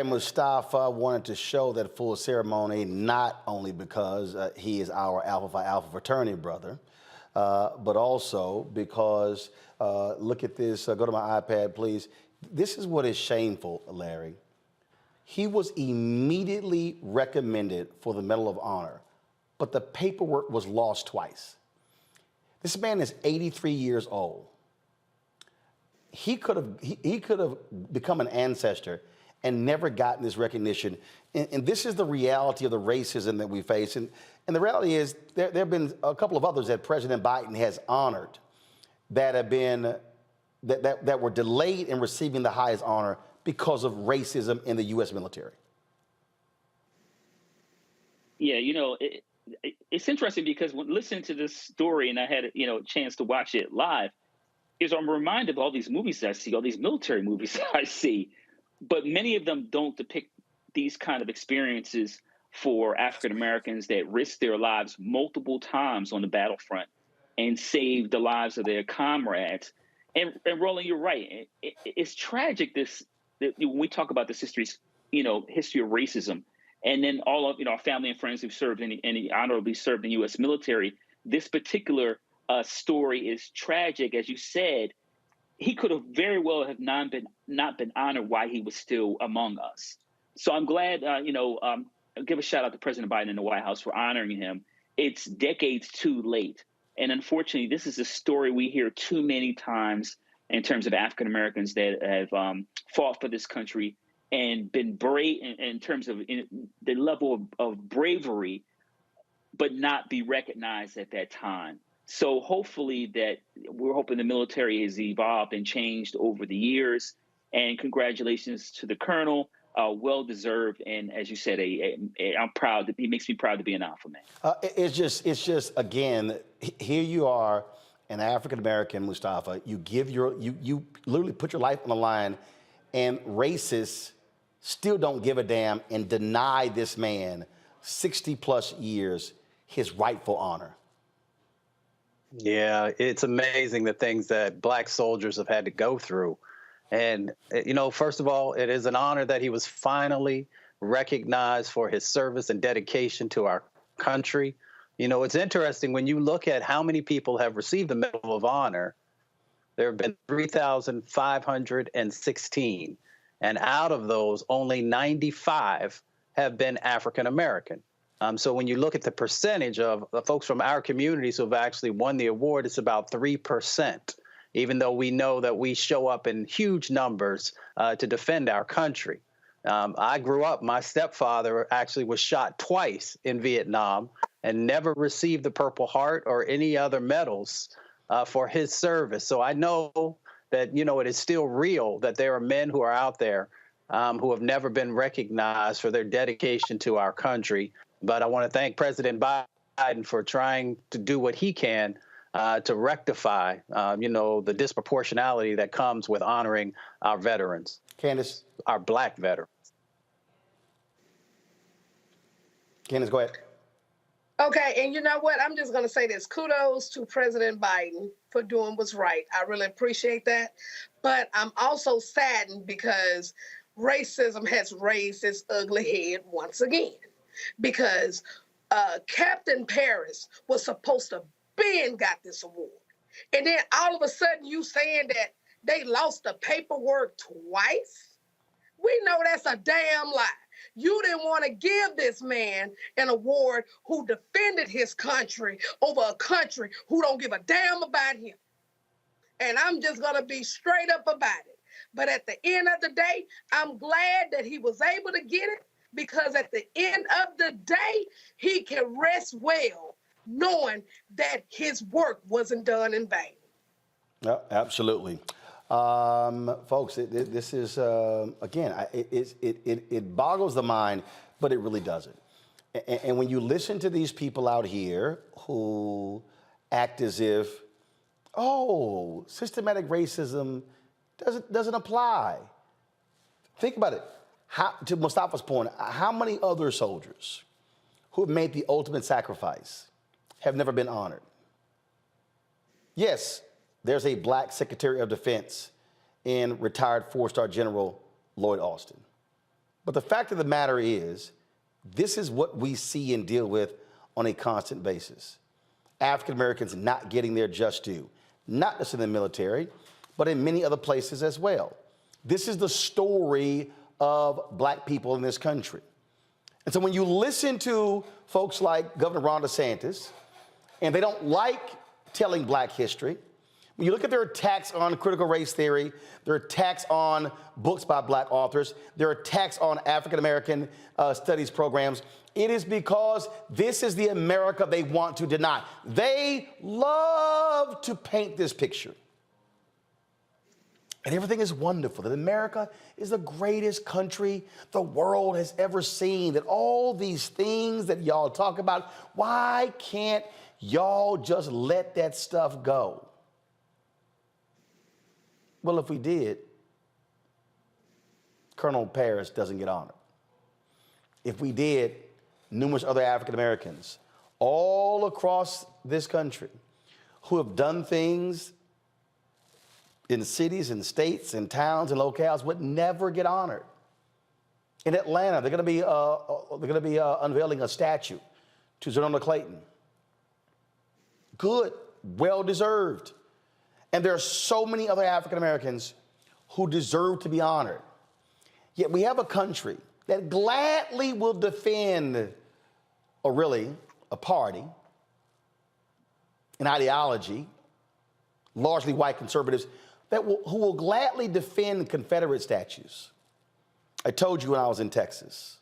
Mustafa wanted to show that full ceremony not only because he is our Alpha Phi Alpha fraternity brother, but also because, look at this, go to my iPad, please. This is what is shameful, Larry. He was immediately recommended for the Medal of Honor, but the paperwork was lost twice. This man is 83 years old. he could have become an ancestor and never gotten this recognition. And this is the reality of the racism that we face. And the reality is there have been a couple of others that President Biden has honored that have been, that were delayed in receiving the highest honor because of racism in the U.S. military. Yeah, you know, it's interesting because when listening to this story, and I had a chance to watch it live, is I'm reminded of all these movies that I see, all these military movies that I see, but many of them don't depict these kind of experiences for African Americans that risk their lives multiple times on the battlefront and save the lives of their comrades. And Roland, you're right. It's tragic that when we talk about this history of racism, and then all of our family and friends who've served any honorably served in the U.S. military, this particular story is tragic. As you said, he could have very well have not been honored while he was still among us. So I'm glad, give a shout out to President Biden and the White House for honoring him. It's decades too late. And unfortunately, this is a story we hear too many times in terms of African Americans that have fought for this country and been brave in terms of the level of bravery, but not be recognized at that time. So hopefully we're hoping the military has evolved and changed over the years. And congratulations to the colonel, well-deserved. And as you said, I'm proud. He makes me proud to be an Alpha man. It's just again, here you are, an African-American, Mustafa. You literally put your life on the line, and racists still don't give a damn and deny this man 60 plus years his rightful honor. Yeah, it's amazing the things that Black soldiers have had to go through. And, first of all, it is an honor that he was finally recognized for his service and dedication to our country. It's interesting when you look at how many people have received the Medal of Honor. There have been 3,516. And out of those, only 95 have been African American. So when you look at the percentage of the folks from our communities who have actually won the award, it's about 3%, even though we know that we show up in huge numbers to defend our country. I grew up, my stepfather actually was shot twice in Vietnam and never received the Purple Heart or any other medals for his service. So I know that, it is still real that there are men who are out there who have never been recognized for their dedication to our country. But I want to thank President Biden for trying to do what he can to rectify, the disproportionality that comes with honoring our veterans. Candace. Our Black veterans. Candace, go ahead. Okay, and you know what? I'm just going to say this. Kudos to President Biden for doing what's right. I really appreciate that. But I'm also saddened because racism has raised its ugly head once again. Because Captain Paris was supposed to got this award. And then all of a sudden you saying that they lost the paperwork twice? We know that's a damn lie. You didn't want to give this man an award who defended his country over a country who don't give a damn about him. And I'm just going to be straight up about it. But at the end of the day, I'm glad that he was able to get it, because at the end of the day, he can rest well knowing that his work wasn't done in vain. No, absolutely. Folks, this is, again, it boggles the mind, but it really doesn't. And when you listen to these people out here who act as if, oh, systematic racism doesn't apply. Think about it. To Mustafa's point, how many other soldiers who have made the ultimate sacrifice have never been honored? Yes, there's a Black Secretary of Defense in retired four-star General Lloyd Austin. But the fact of the matter is, this is what we see and deal with on a constant basis. African Americans not getting their just due, not just in the military, but in many other places as well. This is the story of Black people in this country. And so when you listen to folks like Governor Ron DeSantis, and they don't like telling Black history, When you look at their attacks on critical race theory, their attacks on books by black authors, their attacks on African American studies programs, it is because this is the America they want to deny. They love to paint this picture. And everything is wonderful, that America is the greatest country the world has ever seen, that all these things that y'all talk about, why can't y'all just let that stuff go? Well, if we did, Colonel Paris doesn't get honored. If we did, numerous other African Americans all across this country who have done things in cities and states and towns and locales would never get honored. In Atlanta, they're going to be unveiling a statue to Zonona Clayton. Good, well-deserved. And there are so many other African Americans who deserve to be honored. Yet we have a country that gladly will defend, or really a party, an ideology, largely white conservatives, who will gladly defend Confederate statues. I told you when I was in Texas,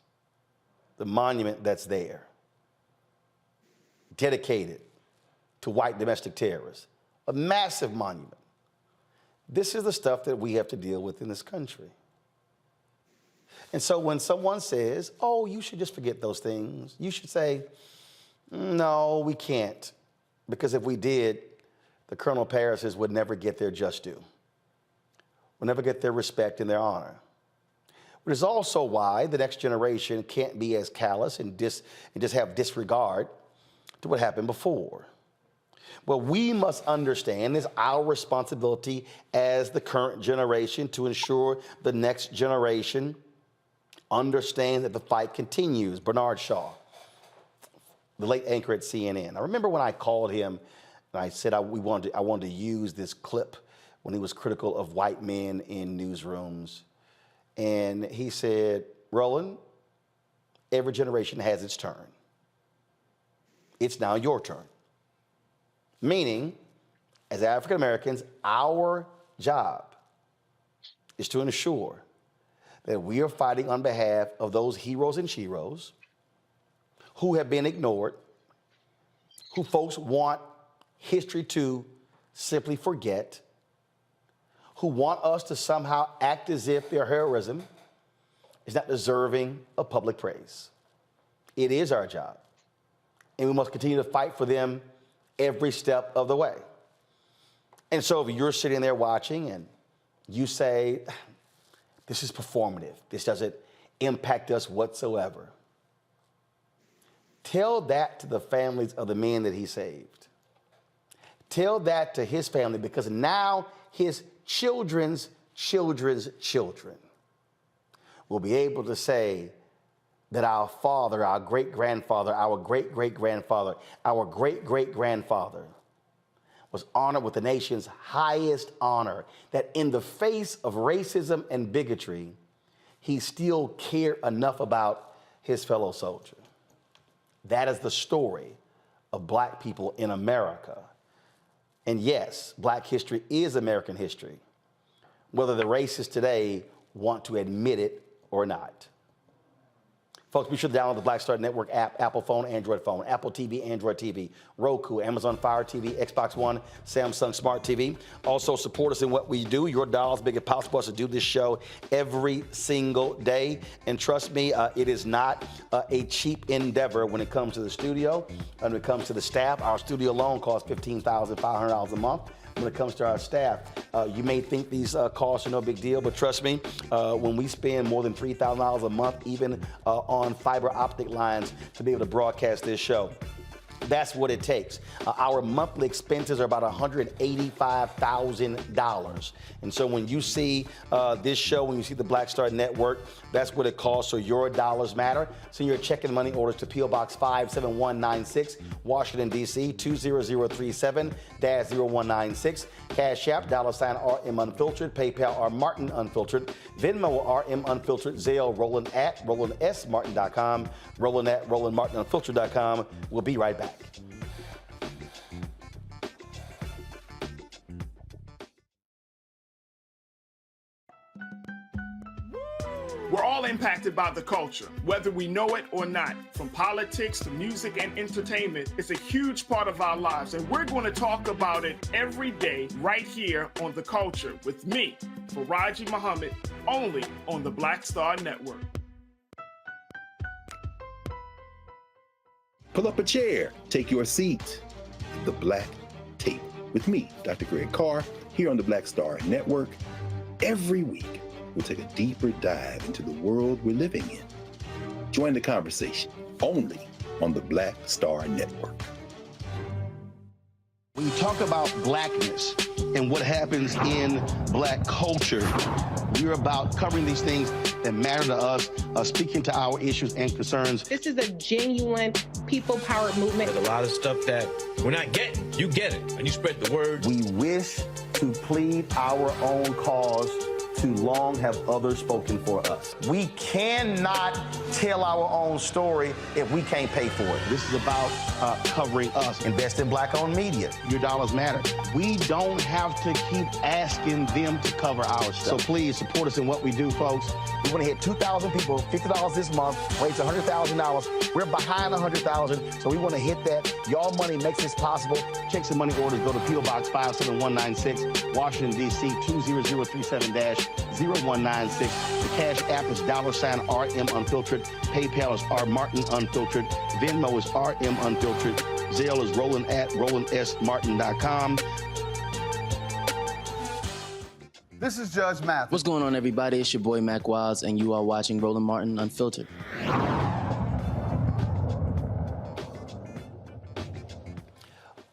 the monument that's there, dedicated to white domestic terrorists, a massive monument. This is the stuff that we have to deal with in this country. And so when someone says, oh, you should just forget those things, you should say, no, we can't. Because if we did, the Colonel Parises would never get their just due, would never get their respect and their honor. But it's also why the next generation can't be as callous and just have disregard to what happened before. Well, we must understand it's our responsibility as the current generation to ensure the next generation understands that the fight continues. Bernard Shaw, the late anchor at CNN. I remember when I called him and I said I wanted to use this clip when he was critical of white men in newsrooms. And he said, Roland, every generation has its turn. It's now your turn. Meaning, as African Americans, our job is to ensure that we are fighting on behalf of those heroes and sheroes who have been ignored, who folks want history to simply forget, who want us to somehow act as if their heroism is not deserving of public praise. It is our job, and we must continue to fight for them every step of the way. And so if you're sitting there watching and you say, this is performative, this doesn't impact us whatsoever, tell that to the families of the men that he saved. Tell that to his family, because now his children's children's children will be able to say that our father, our great-grandfather, our great-great-grandfather, our great-great-grandfather was honored with the nation's highest honor, that in the face of racism and bigotry, he still cared enough about his fellow soldier. That is the story of black people in America. And yes, black history is American history, whether the racists today want to admit it or not. Folks, be sure to download the Blackstar Network app, Apple phone, Android phone, Apple TV, Android TV, Roku, Amazon Fire TV, Xbox One, Samsung Smart TV. Also, support us in what we do. Your dollars make it possible for us to do this show every single day. And trust me, it is not a cheap endeavor when it comes to the studio and when it comes to the staff. Our studio alone costs $15,500 a month. When it comes to our staff, you may think these costs are no big deal, but trust me, when we spend more than $3,000 a month, even on fiber optic lines to be able to broadcast this show, that's what it takes. Our monthly expenses are about $185,000. And so when you see this show, when you see the Blackstar Network, that's what it costs. So your dollars matter. Send your check and money orders to P.O. Box 57196, Washington, D.C., 20037-0196. Cash App, $RM Unfiltered. PayPal, R Martin Unfiltered. Venmo, RM Unfiltered. Zelle, Roland at RolandSMartin.com. Roland at RolandMartinUnfiltered.com. We'll be right back. We're all impacted by the culture, whether we know it or not. From politics to music and entertainment, it's a huge part of our lives, and we're going to talk about it every day right here on The Culture with me, Faraji Muhammad, only on the Blackstar Network. Pull up a chair, take your seat. The Black Tape with me, Dr. Greg Carr, here on the Blackstar Network. Every week, we'll take a deeper dive into the world we're living in. Join the conversation only on the Blackstar Network. When you talk about blackness and what happens in black culture, we're about covering these things that matter to us, speaking to our issues and concerns. This is a genuine people-powered movement. There's a lot of stuff that we're not getting. You get it, and you spread the word. We wish to plead our own cause. Too long have others spoken for us. We cannot tell our own story if we can't pay for it. This is about covering us. Invest in black-owned media. Your dollars matter. We don't have to keep asking them to cover our stuff. So please support us in what we do, folks. We want to hit 2,000 people, $50 this month, raise $100,000. We're behind 100,000, so we want to hit that. Y'all money makes this possible. Checks and money orders go to P.O. Box 57196, Washington, D.C. 20037-0196. The Cash App is $RM Unfiltered. PayPal is R Martin Unfiltered. Venmo is RM Unfiltered. Zelle is Roland at RolandSMartin.com. This is Judge Mathis. What's going on, everybody? It's your boy Mac Wiles, and you are watching Roland Martin Unfiltered.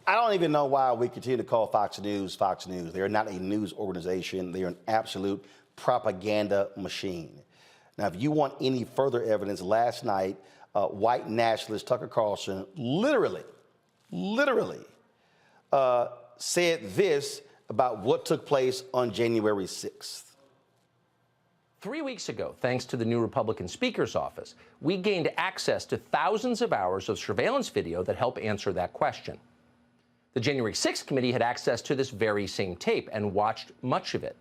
I don't even know why we continue to call Fox News Fox News. They are not a news organization. They are an absolute propaganda machine. Now, if you want any further evidence, last night, white nationalist Tucker Carlson literally said this about what took place on January 6th. 3 weeks ago, thanks to the new Republican Speaker's office, we gained access to thousands of hours of surveillance video that help answer that question. The January 6th committee had access to this very same tape and watched much of it.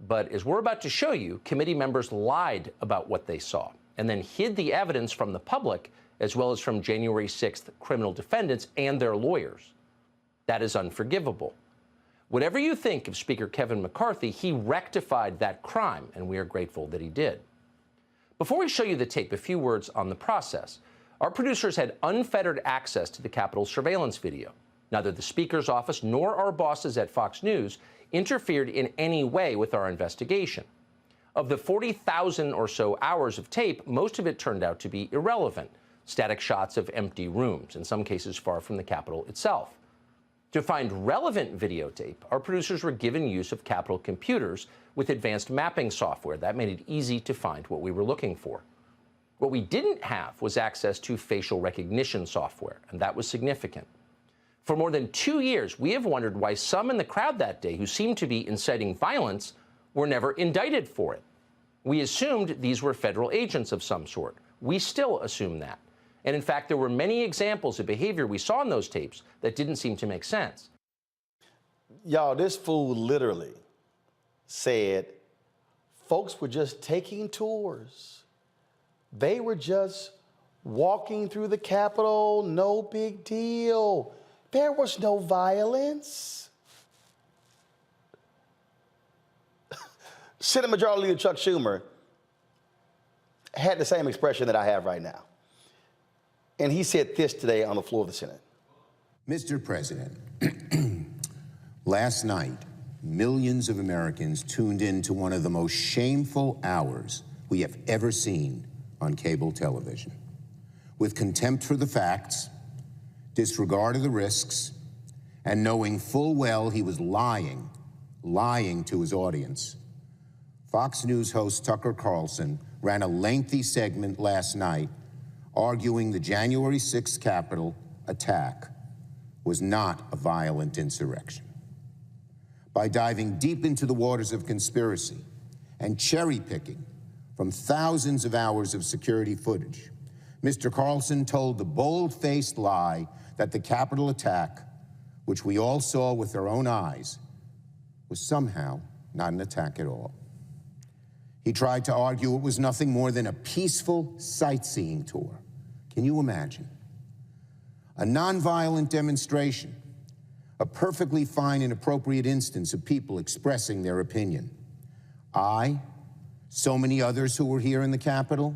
But as we're about to show you, committee members lied about what they saw and then hid the evidence from the public as well as from January 6th criminal defendants and their lawyers. That is unforgivable. Whatever you think of Speaker Kevin McCarthy, he rectified that crime, and we are grateful that he did. Before we show you the tape, a few words on the process. Our producers had unfettered access to the Capitol surveillance video. Neither the Speaker's office nor our bosses at Fox News interfered in any way with our investigation. Of the 40,000 or so hours of tape, most of it turned out to be irrelevant, static shots of empty rooms, in some cases far from the Capitol itself. To find relevant videotape, our producers were given use of Capitol computers with advanced mapping software. That made it easy to find what we were looking for. What we didn't have was access to facial recognition software, and that was significant. For more than 2 years, we have wondered why some in the crowd that day who seemed to be inciting violence were never indicted for it. We assumed these were federal agents of some sort. We still assume that. And in fact, there were many examples of behavior we saw in those tapes that didn't seem to make sense. Y'all, this fool literally said folks were just taking tours. They were just walking through the Capitol, no big deal. There was no violence. Senate Majority Leader Chuck Schumer had the same expression that I have right now. And he said this today on the floor of the Senate. Mr. President, last night, millions of Americans tuned in to one of the most shameful hours we have ever seen on cable television. With contempt for the facts, disregard of the risks, and knowing full well he was lying to his audience, Fox News host Tucker Carlson ran a lengthy segment last night arguing the January 6th Capitol attack was not a violent insurrection. By diving deep into the waters of conspiracy and cherry-picking from thousands of hours of security footage, Mr. Carlson told the bold-faced lie that the Capitol attack, which we all saw with our own eyes, was somehow not an attack at all. He tried to argue it was nothing more than a peaceful sightseeing tour. Can you imagine? A nonviolent demonstration, a perfectly fine and appropriate instance of people expressing their opinion. I, so many others who were here in the Capitol,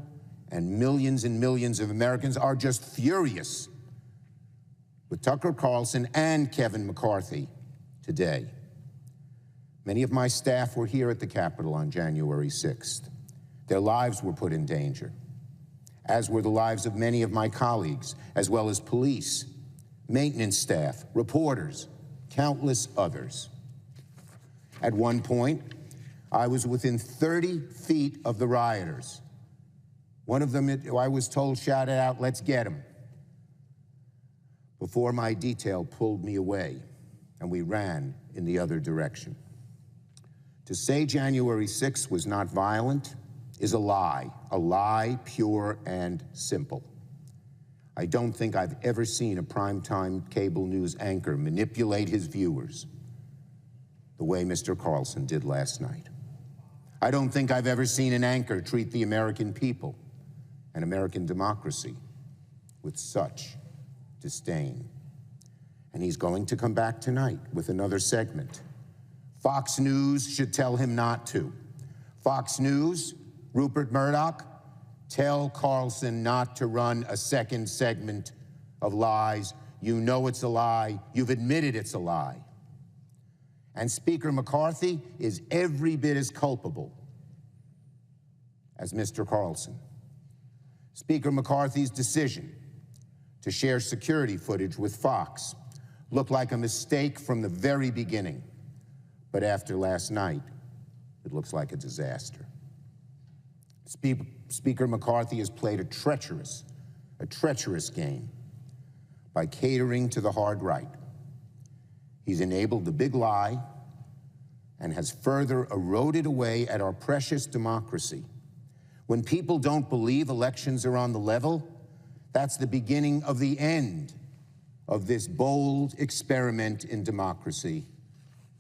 and millions of Americans are just furious with Tucker Carlson and Kevin McCarthy today. Many of my staff were here at the Capitol on January 6th. Their lives were put in danger, as were the lives of many of my colleagues, as well as police, maintenance staff, reporters, countless others. At one point, I was within 30 feet of the rioters. One of them, I was told, shouted out, "Let's get him," before my detail pulled me away and we ran in the other direction. To say January 6th was not violent is a lie pure and simple. I don't think I've ever seen a primetime cable news anchor manipulate his viewers the way Mr. Carlson did last night. I don't think I've ever seen an anchor treat the American people and American democracy with such disdain. And he's going to come back tonight with another segment. Fox News should tell him not to. Fox News, Rupert Murdoch, tell Carlson not to run a second segment of lies. You know it's a lie. You've admitted it's a lie. And Speaker McCarthy is every bit as culpable as Mr. Carlson. Speaker McCarthy's decision to share security footage with Fox looked like a mistake from the very beginning. But after last night, it looks like a disaster. Speaker McCarthy has played a treacherous game by catering to the hard right. He's enabled the big lie and has further eroded away at our precious democracy. When people don't believe elections are on the level, that's the beginning of the end of this bold experiment in democracy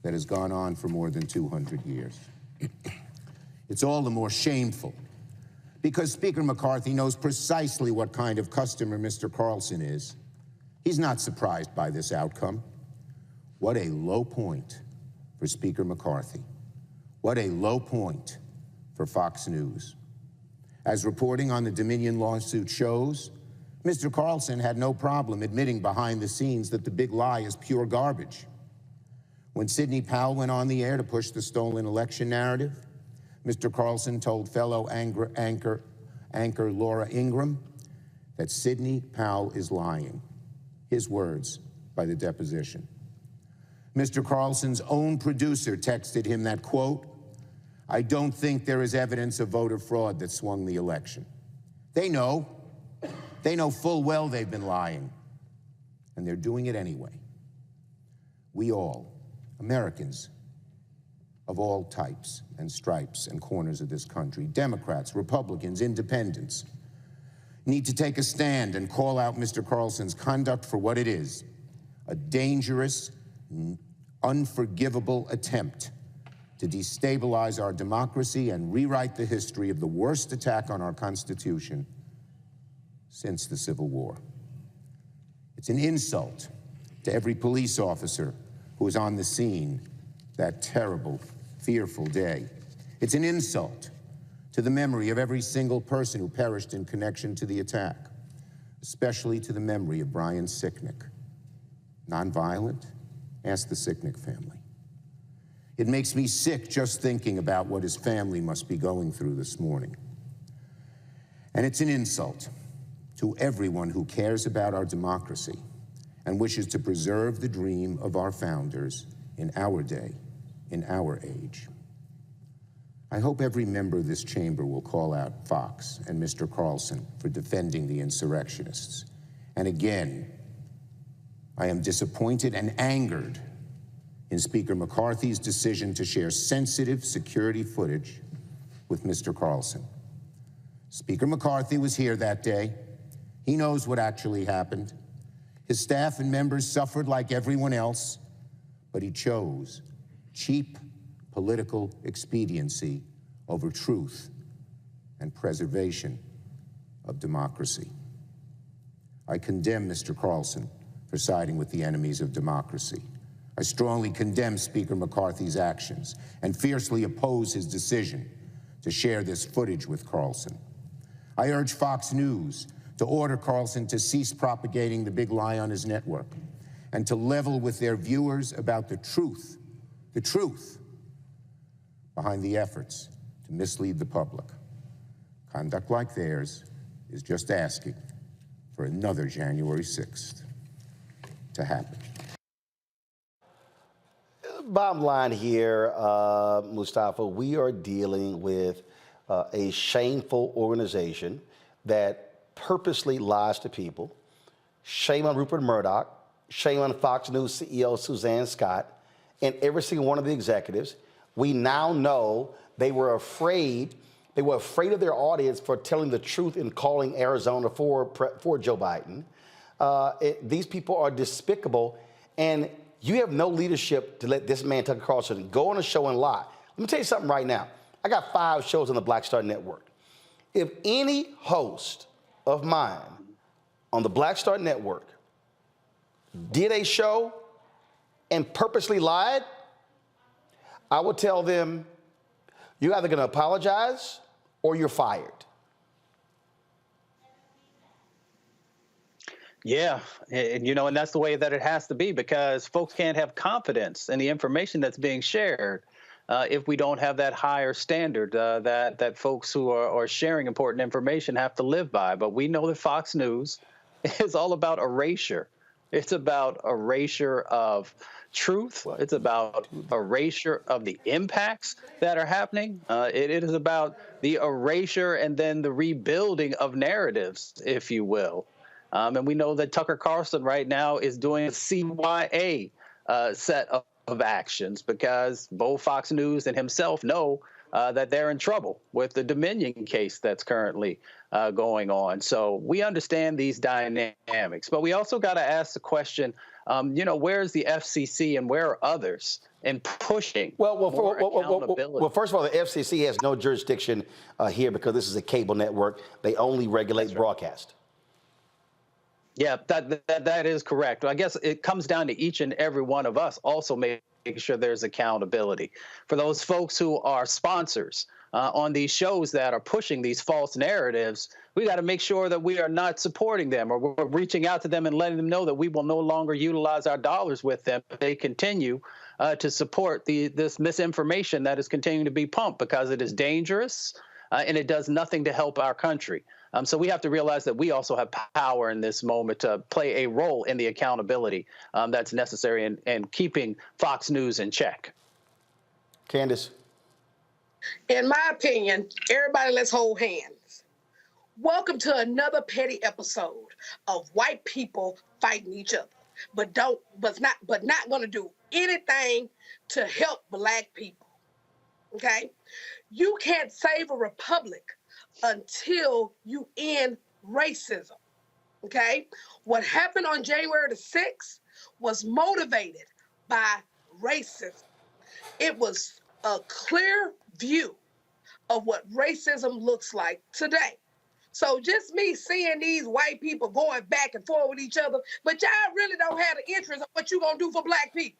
that has gone on for more than 200 years. It's all the more shameful because Speaker McCarthy knows precisely what kind of customer Mr. Carlson is. He's not surprised by this outcome. What a low point for Speaker McCarthy. What a low point for Fox News. As reporting on the Dominion lawsuit shows, Mr. Carlson had no problem admitting behind the scenes that the big lie is pure garbage. When Sidney Powell went on the air to push the stolen election narrative, Mr. Carlson told fellow anchor Laura Ingraham that Sidney Powell is lying. His words by the deposition. Mr. Carlson's own producer texted him that, quote, "I don't think there is evidence of voter fraud that swung the election." They know full well they've been lying, and they're doing it anyway. We all, Americans of all types and stripes and corners of this country, Democrats, Republicans, independents, need to take a stand and call out Mr. Carlson's conduct for what it is, a dangerous, unforgivable attempt to destabilize our democracy and rewrite the history of the worst attack on our Constitution since the Civil War. It's an insult to every police officer who was on the scene that terrible, fearful day. It's an insult to the memory of every single person who perished in connection to the attack, especially to the memory of Brian Sicknick. Nonviolent? Ask the Sicknick family. It makes me sick just thinking about what his family must be going through this morning. And it's an insult to everyone who cares about our democracy and wishes to preserve the dream of our founders in our day, in our age. I hope every member of this chamber will call out Fox and Mr. Carlson for defending the insurrectionists. And again, I am disappointed and angered in Speaker McCarthy's decision to share sensitive security footage with Mr. Carlson. Speaker McCarthy was here that day. He knows what actually happened. His staff and members suffered like everyone else, but he chose cheap political expediency over truth and preservation of democracy. I condemn Mr. Carlson for siding with the enemies of democracy. I strongly condemn Speaker McCarthy's actions and fiercely oppose his decision to share this footage with Carlson. I urge Fox News to order Carlson to cease propagating the big lie on his network and to level with their viewers about the truth behind the efforts to mislead the public. Conduct like theirs is just asking for another January 6th to happen. Bottom line here, Mustafa, we are dealing with a shameful organization that purposely lies to people. Shame on Rupert Murdoch, shame on Fox News CEO Suzanne Scott, and every single one of the executives. We now know they were afraid of their audience for telling the truth and calling Arizona for Joe Biden. These people are despicable, and you have no leadership to let this man, Tucker Carlson, go on a show and lie. Let me tell you something right now. I got 5 shows on the Blackstar Network. If any host of mine on the Blackstar Network did a show and purposely lied, I would tell them, you're either going to apologize or you're fired. Yeah, and and that's the way that it has to be, because folks can't have confidence in the information that's being shared if we don't have that higher standard that folks who are sharing important information have to live by. But we know that Fox News is all about erasure. It's about erasure of truth. It's about erasure of the impacts that are happening. It is about the erasure and then the rebuilding of narratives, if you will. And we know that Tucker Carlson right now is doing a CYA set of actions, because both Fox News and himself know that they're in trouble with the Dominion case that's currently going on. So we understand these dynamics, but we also got to ask the question, where's the FCC and where are others in pushing accountability? Well, first of all, the FCC has no jurisdiction here because this is a cable network. They only regulate broadcast. Yeah, that is correct. I guess it comes down to each and every one of us also making sure there's accountability. For those folks who are sponsors on these shows that are pushing these false narratives, we got to make sure that we are not supporting them, or we're reaching out to them and letting them know that we will no longer utilize our dollars with them if they continue to support this misinformation that is continuing to be pumped, because it is dangerous and it does nothing to help our country. So we have to realize that we also have power in this moment to play a role in the accountability that's necessary in keeping Fox News in check. Candace? In my opinion, everybody, let's hold hands. Welcome to another petty episode of white people fighting each other, but not going to do anything to help Black people. Okay? You can't save a republic until you end racism. Okay? What happened on January the 6th was motivated by racism. It was a clear view of what racism looks like today. So just me seeing these white people going back and forth with each other, but y'all really don't have the interest of what you're going to do for Black people.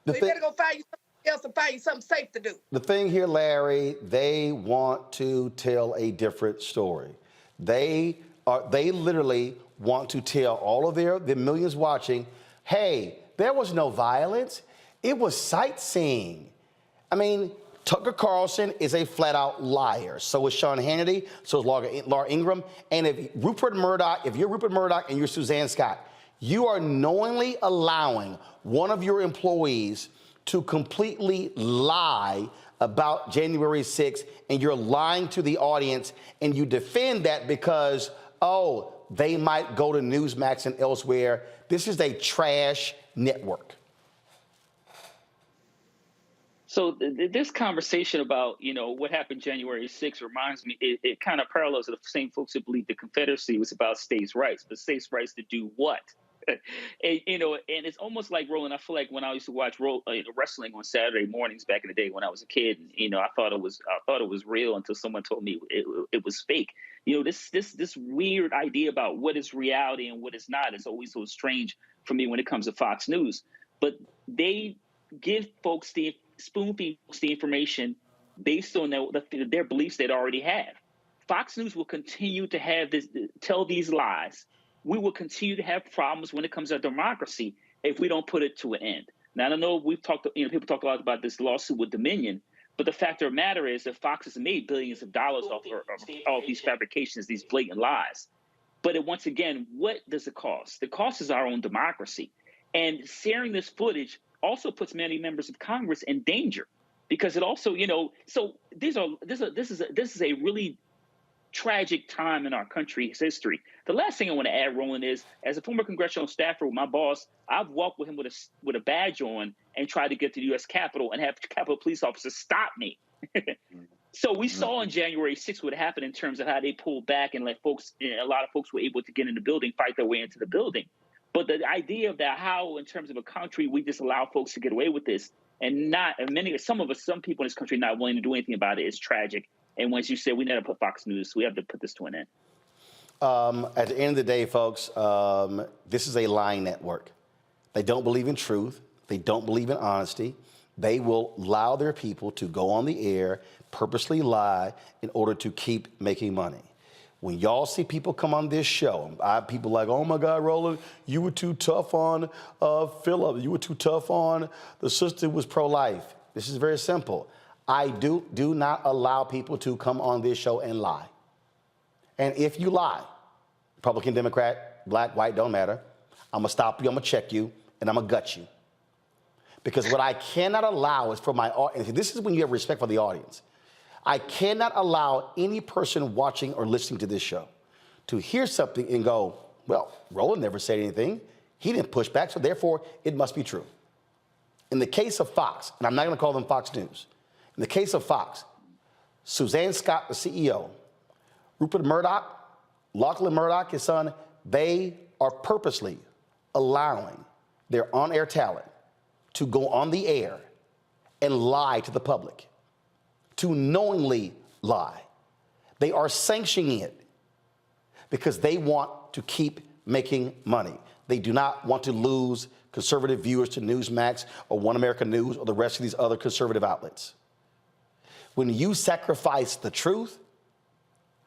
So you better go find you something else and find you something safe to do. The thing here, Larry, they want to tell a different story. They literally want to tell all of the millions watching, hey, there was no violence. It was sightseeing. I mean, Tucker Carlson is a flat-out liar. So is Sean Hannity. So is Laura Ingraham. And if you're Rupert Murdoch and you're Suzanne Scott, you are knowingly allowing one of your employees to completely lie about January 6th, and you're lying to the audience, and you defend that because, oh, they might go to Newsmax and elsewhere. This is a trash network. So this conversation about, what happened January 6th reminds me, it kind of parallels the same folks who believe the Confederacy was about states' rights, but states' rights to do what? And, and it's almost like, Roland, I feel like when I used to watch wrestling on Saturday mornings back in the day when I was a kid, I thought it was real until someone told me it was fake. This weird idea about what is reality and what is not is always so strange for me when it comes to Fox News. But they give folks spoon-feed folks the information based on their beliefs they already have. Fox News will continue to tell these lies. We will continue to have problems when it comes to democracy if we don't put it to an end. Now, I don't know, people talk a lot about this lawsuit with Dominion, but the fact of the matter is that Fox has made billions of dollars off of these fabrications, these blatant lies. But once again, what does it cost? The cost is our own democracy. And sharing this footage also puts many members of Congress in danger because it also, so this is a really tragic time in our country's history. The last thing I want to add, Roland, is as a former congressional staffer with my boss, I've walked with him with a badge on and tried to get to the U.S. Capitol and have Capitol police officers stop me. So we saw on January 6th what happened in terms of how they pulled back and let a lot of folks were able to get in the building, fight their way into the building. But the idea of that, how in terms of a country, we just allow folks to get away with this and some people in this country not willing to do anything about it is tragic. And once you say we never put Fox News, we have to put this to an end. At the end of the day, folks, this is a lying network. They don't believe in truth. They don't believe in honesty. They will allow their people to go on the air, purposely lie in order to keep making money. When y'all see people come on this show, people like, oh my God, Roland, you were too tough on Philip. You were too tough on the sister who was pro-life. This is very simple. I do not allow people to come on this show and lie. And if you lie, Republican, Democrat, black, white, don't matter, I'm going to stop you, I'm going to check you, and I'm going to gut you. Because what I cannot allow is for my audience, this is when you have respect for the audience. I cannot allow any person watching or listening to this show to hear something and go, well, Roland never said anything. He didn't push back, so therefore it must be true. In the case of Fox, and I'm not going to call them Fox News, in the case of Fox, Suzanne Scott, the CEO, Rupert Murdoch, Lachlan Murdoch, his son, they are purposely allowing their on-air talent to go on the air and lie to the public, to knowingly lie. They are sanctioning it because they want to keep making money. They do not want to lose conservative viewers to Newsmax or One American News or the rest of these other conservative outlets. When you sacrifice the truth,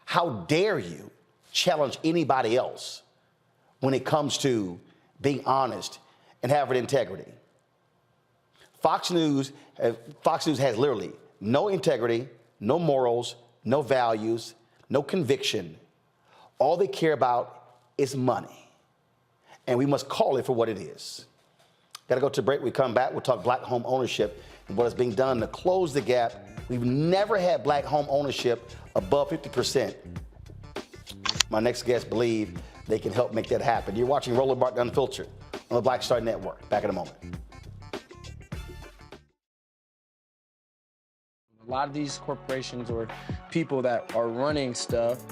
how dare you challenge anybody else when it comes to being honest and having integrity? Fox News has literally no integrity, no morals, no values, no conviction. All they care about is money. And we must call it for what it is. Got to go to break. We come back. We'll talk black home ownership and what is being done to close the gap. We've never had black home ownership above 50%. My next guests believe they can help make that happen. You're watching Roland Martin Unfiltered on the Blackstar Network. Back in a moment. A lot of these corporations or people that are running stuff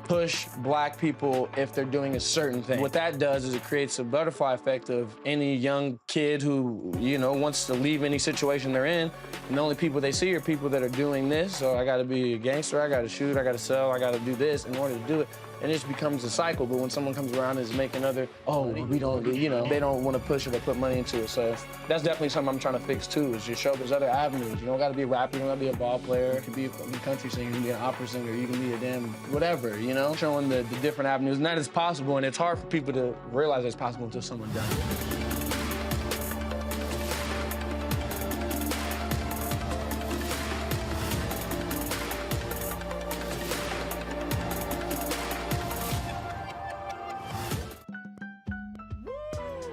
push black people if they're doing a certain thing. What that does is it creates a butterfly effect of any young kid who, wants to leave any situation they're in, and the only people they see are people that are doing this. So I gotta be a gangster, I gotta shoot, I gotta sell, I gotta do this in order to do it. And it just becomes a cycle. But when someone comes around and is making we don't, they don't want to push it or put money into it. So that's definitely something I'm trying to fix too, is just show there's other avenues. You don't gotta be a rapper, you don't gotta be a ball player, you can be a country singer, you can be an opera singer, you can be a damn whatever, showing the different avenues. And that is possible, and it's hard for people to realize it's possible until someone does it.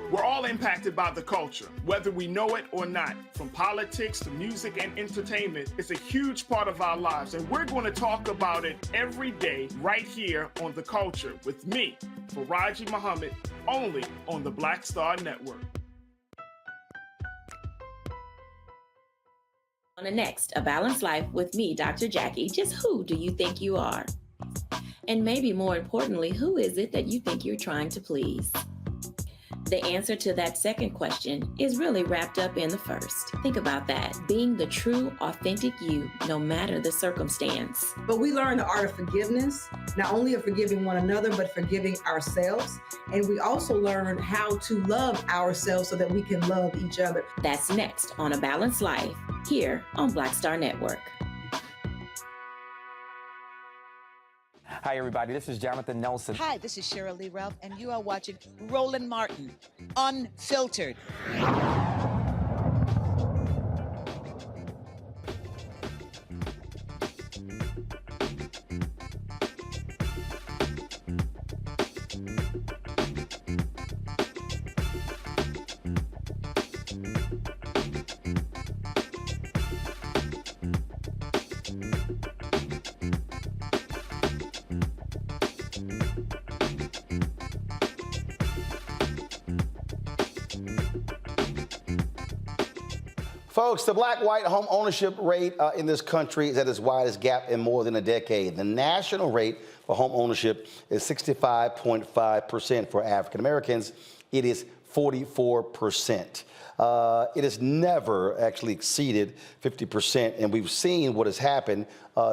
We're all impacted by the culture, whether we know it or not. From politics to music and entertainment, it's a huge part of our lives, and we're going to talk about it every day right here on The Culture with me, Faraji Muhammad, only on the Blackstar Network. On the next, A Balanced Life with me, Dr. Jackie, just who do you think you are? And maybe more importantly, who is it that you think you're trying to please? The answer to that second question is really wrapped up in the first. Think about that. Being the true, authentic you, no matter the circumstance. But we learn the art of forgiveness, not only of forgiving one another, but forgiving ourselves. And we also learn how to love ourselves so that we can love each other. That's next on A Balanced Life, here on Blackstar Network. Hi, everybody. This is Jonathan Nelson. Hi, this is Cheryl Lee Ralph, and you are watching Roland Martin, Unfiltered. Folks, the black-white home ownership rate in this country is at its widest gap in more than a decade. The national rate for home ownership is 65.5%. For African Americans, it is 44%. It has never actually exceeded 50%, and we've seen what has happened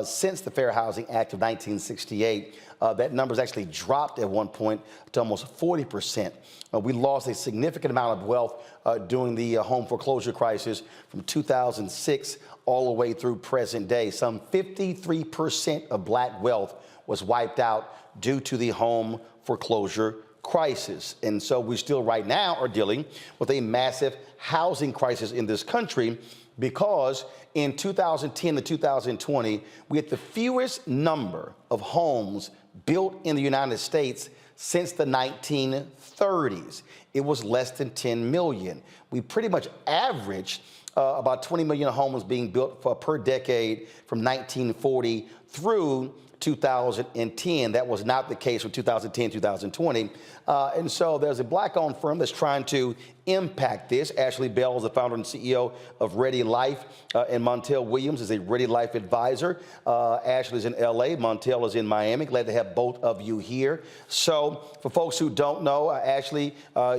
since the Fair Housing Act of 1968. That number has actually dropped at one point to almost 40%. We lost a significant amount of wealth during the home foreclosure crisis from 2006 all the way through present day. Some 53% of black wealth was wiped out due to the home foreclosure crisis. And so we still right now are dealing with a massive housing crisis in this country because in 2010 to 2020, we had the fewest number of homes built in the United States since the 1930s. It was less than 10 million. We pretty much averaged about 20 million homes being built per decade from 1940 through 2010. That was not the case from 2010, 2020. And so there's a black-owned firm that's trying to impact this. Ashley Bell is the founder and CEO of Ready Life, and Montel Williams is a Ready Life advisor. Ashley's in LA, Montel is in Miami. Glad to have both of you here. So for folks who don't know, Ashley,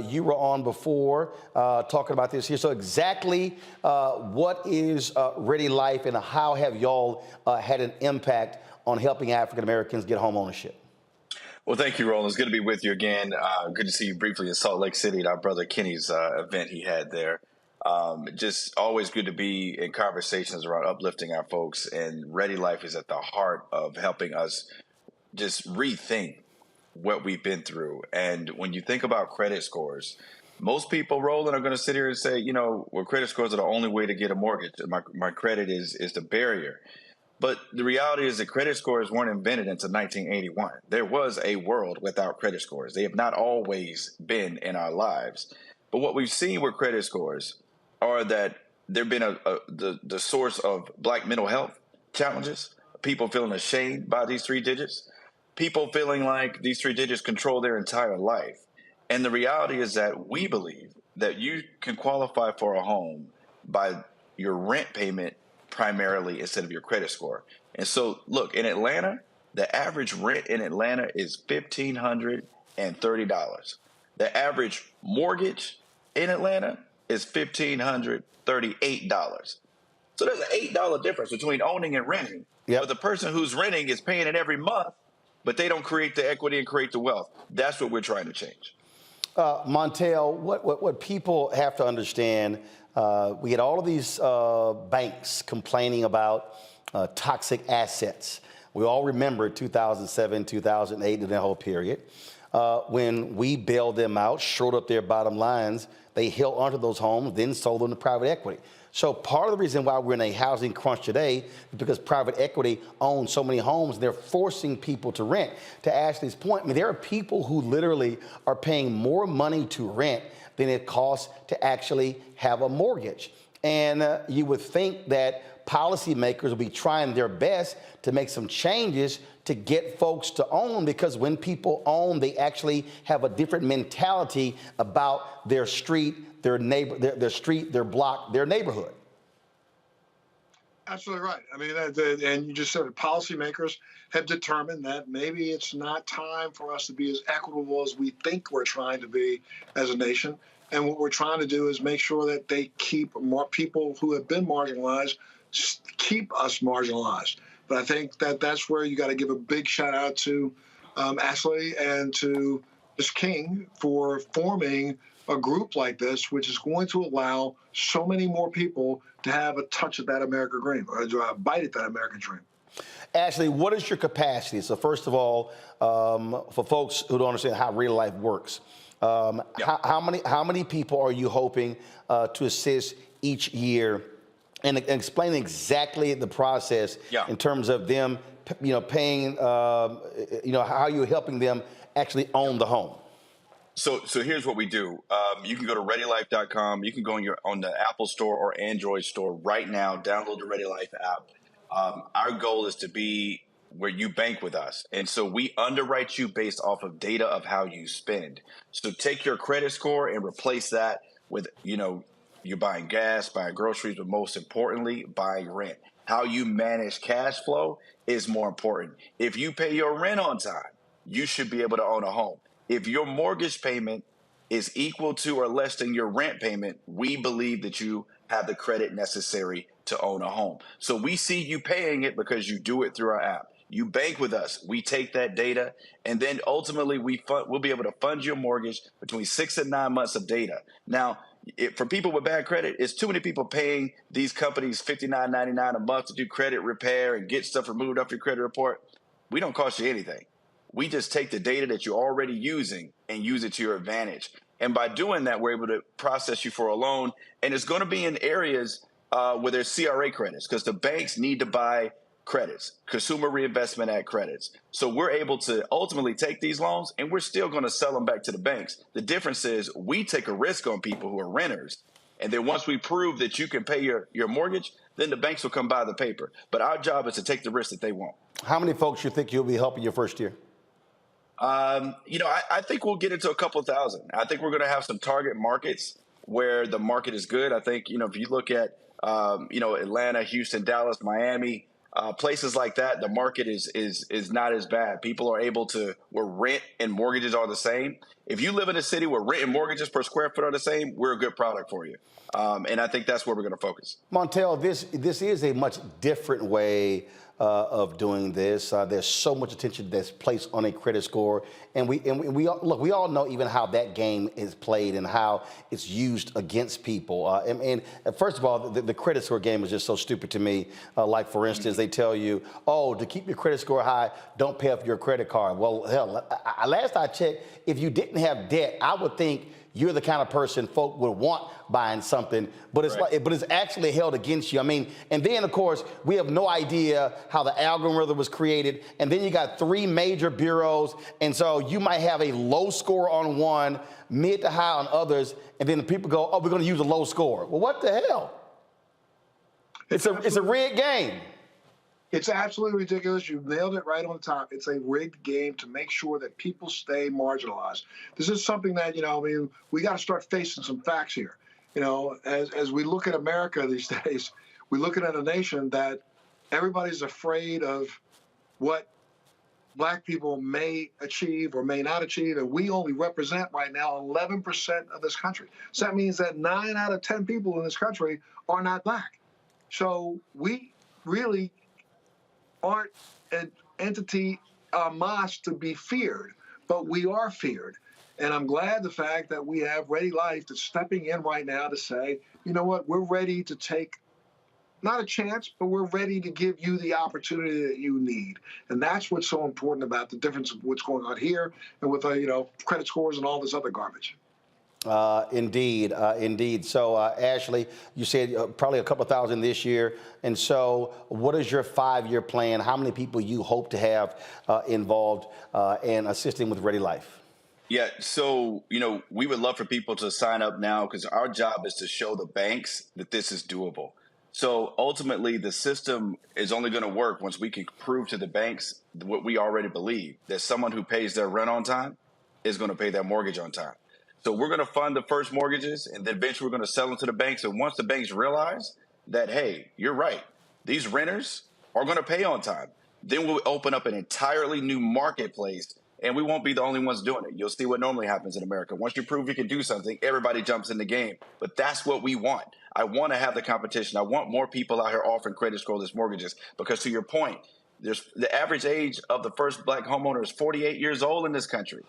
you were on before talking about this here. So exactly what is Ready Life and how have y'all had an impact on helping African Americans get home ownership? Well, thank you, Roland. It's good to be with you again. Good to see you briefly in Salt Lake City at our brother Kenny's event he had there. Just always good to be in conversations around uplifting our folks. And Ready Life is at the heart of helping us just rethink what we've been through. And when you think about credit scores, most people, Roland, are going to sit here and say, you know, well, credit scores are the only way to get a mortgage. My credit is the barrier. But the reality is that credit scores weren't invented until 1981. There was a world without credit scores. They have not always been in our lives. But what we've seen with credit scores are that they've been the source of black mental health challenges, people feeling ashamed by these three digits, people feeling like these three digits control their entire life. And the reality is that we believe that you can qualify for a home by your rent payment primarily instead of your credit score. And so, look, in Atlanta, the average rent in Atlanta is $1,530. The average mortgage in Atlanta is $1,538. So there's an $8 difference between owning and renting. Yep. But the person who's renting is paying it every month, but they don't create the equity and create the wealth. That's what we're trying to change. Montel, what people have to understand, we had all of these banks complaining about toxic assets. We all remember 2007, 2008, and that whole period. When we bailed them out, shored up their bottom lines, they held onto those homes, then sold them to private equity. So part of the reason why we're in a housing crunch today is because private equity owns so many homes, and they're forcing people to rent. To Ashley's point, I mean, there are people who literally are paying more money to rent than it costs to actually have a mortgage. And you would think that policymakers will be trying their best to make some changes to get folks to own, because when people own, they actually have a different mentality about their street, their neighbor, their street, their block, their neighborhood. Absolutely right. I mean, and you just said it, policymakers have determined that maybe it's not time for us to be as equitable as we think we're trying to be as a nation. And what we're trying to do is make sure that they keep more people who have been marginalized, keep us marginalized. But I think that that's where you got to give a big shout out to Ashley and to Ms. King for forming a group like this, which is going to allow so many more people to have a touch of that American dream, or a bite at that American dream. Ashley, what is your capacity? So first of all, for folks who don't understand how real life works, how many people are you hoping to assist each year, and explain exactly the process in terms of them, paying, how you're helping them actually own the home? So here's what we do. You can go to ReadyLife.com. You can go on the Apple Store or Android Store right now. Download the Ready Life app. Our goal is to be where you bank with us. And so we underwrite you based off of data of how you spend. So take your credit score and replace that with, you're buying gas, buying groceries, but most importantly, buying rent. How you manage cash flow is more important. If you pay your rent on time, you should be able to own a home. If your mortgage payment is equal to or less than your rent payment, we believe that you have the credit necessary to own a home. So we see you paying it because you do it through our app. You bank with us. We take that data, and then ultimately we'll be able to fund your mortgage between 6 and 9 months of data. Now, for people with bad credit, it's too many people paying these companies $59.99 a month to do credit repair and get stuff removed off your credit report. We don't cost you anything. We just take the data that you're already using and use it to your advantage. And by doing that, we're able to process you for a loan. And it's going to be in areas where there's CRA credits, because the banks need to buy credits, Consumer Reinvestment Act credits. So we're able to ultimately take these loans, and we're still going to sell them back to the banks. The difference is we take a risk on people who are renters. And then once we prove that you can pay your mortgage, then the banks will come buy the paper. But our job is to take the risk that they want. How many folks you think you'll be helping your first year? I think we'll get into a couple of thousand. I think we're going to have some target markets where the market is good. I think, if you look at, Atlanta, Houston, Dallas, Miami, places like that, the market is not as bad. People are able to, where rent and mortgages are the same. If you live in a city where rent and mortgages per square foot are the same, we're a good product for you. And I think that's where we're going to focus. Montel, this is a much different way of doing this. There's so much attention that's placed on a credit score, and we all know even how that game is played and how it's used against people. And first of all, the credit score game is just so stupid to me. Like, for instance, they tell you, to keep your credit score high, don't pay off your credit card. Well, hell, last I checked, if you didn't have debt, I would think you're the kind of person folk would want buying something, but it's but it's actually held against you. I mean, and then of course we have no idea how the algorithm was created, and then you got 3 major bureaus, and so you might have a low score on one, mid to high on others, and then the people go, we're going to use a low score. Well, what the hell? It's a rigged game. It's absolutely ridiculous. You nailed it right on top. It's a rigged game to make sure that people stay marginalized. This is something that, we got to start facing some facts here. As we look at America these days, we're looking at a nation that everybody's afraid of what Black people may achieve or may not achieve, and we only represent right now 11% of this country. So that means that 9 out of 10 people in this country are not Black. So we really aren't an entity, a mosque to be feared, but we are feared. And I'm glad the fact that we have Ready Life that's stepping in right now to say, you know what, we're ready to take, not a chance, but we're ready to give you the opportunity that you need. And that's what's so important about the difference of what's going on here and with, credit scores and all this other garbage. Indeed. So, Ashley, you said probably a couple thousand this year. And so what is your 5-year plan? How many people you hope to have involved and assisting with Ready Life? Yeah, so, we would love for people to sign up now, because our job is to show the banks that this is doable. So ultimately, the system is only going to work once we can prove to the banks what we already believe, that someone who pays their rent on time is going to pay their mortgage on time. So we're going to fund the first mortgages, and then eventually we're going to sell them to the banks. And once the banks realize that, hey, you're right, These renters are going to pay on time. Then we'll open up an entirely new marketplace, and we won't be the only ones doing it. You'll see what normally happens in America. Once you prove you can do something, everybody jumps in the game. But that's what we want. I want to have the competition. I want more people out here offering credit scoreless mortgages because, to your point, the average age of the first black homeowner is 48 years old in this country.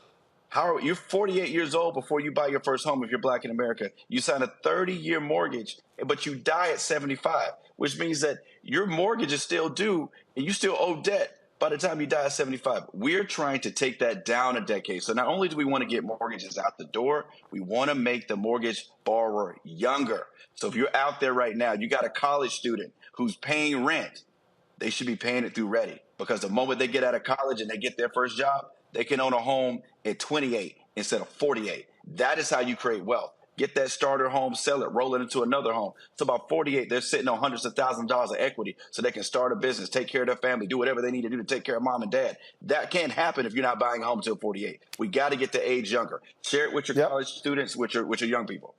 You're 48 years old before you buy your first home if you're black in America. You sign a 30-year mortgage, but you die at 75, which means that your mortgage is still due and you still owe debt by the time you die at 75. We're trying to take that down a decade. So not only do we want to get mortgages out the door, we want to make the mortgage borrower younger. So if you're out there right now, you got a college student who's paying rent, they should be paying it through Ready, because the moment they get out of college and they get their first job, they can own a home at 28 instead of 48. That is how you create wealth. Get that starter home, sell it, roll it into another home. So about 48, they're sitting on hundreds of thousands of dollars of equity so they can start a business, take care of their family, do whatever they need to do to take care of mom and dad. That can't happen if you're not buying a home until 48. We got to get the age younger. Share it with your college students, with your young people.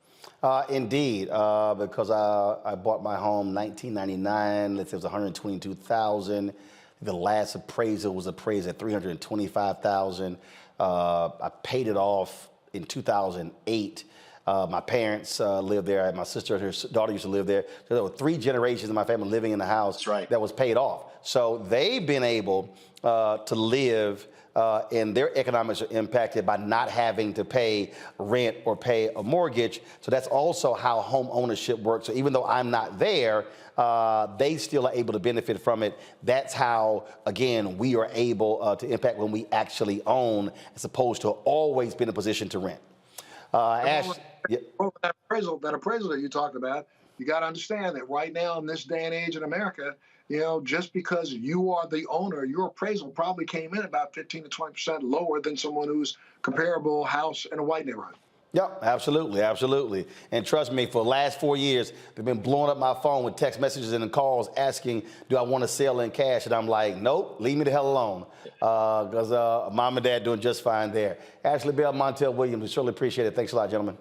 Indeed, because I bought my home 1999. It was $122,000. The last appraisal was appraised at $325,000. I paid it off in 2008. My parents lived there. My sister and her daughter used to live there. So there were 3 generations of my family living in the house that was paid off. So they've been able to live, and their economics are impacted by not having to pay rent or pay a mortgage. So that's also how home ownership works. So even though I'm not there, they still are able to benefit from it. That's how, again, we are able to impact when we actually own, as opposed to always being in a position to rent. Ash, that appraisal that you talked about, you got to understand that right now in this day and age in America, just because you are the owner, your appraisal probably came in about 15 to 20% lower than someone who's comparable house in a white neighborhood. Yep, absolutely, absolutely. And trust me, for the last 4 years, they've been blowing up my phone with text messages and calls asking, do I want to sell in cash? And I'm like, nope, leave me the hell alone, because mom and dad doing just fine there. Ashley Bell, Montel Williams, we certainly appreciate it. Thanks a lot, gentlemen.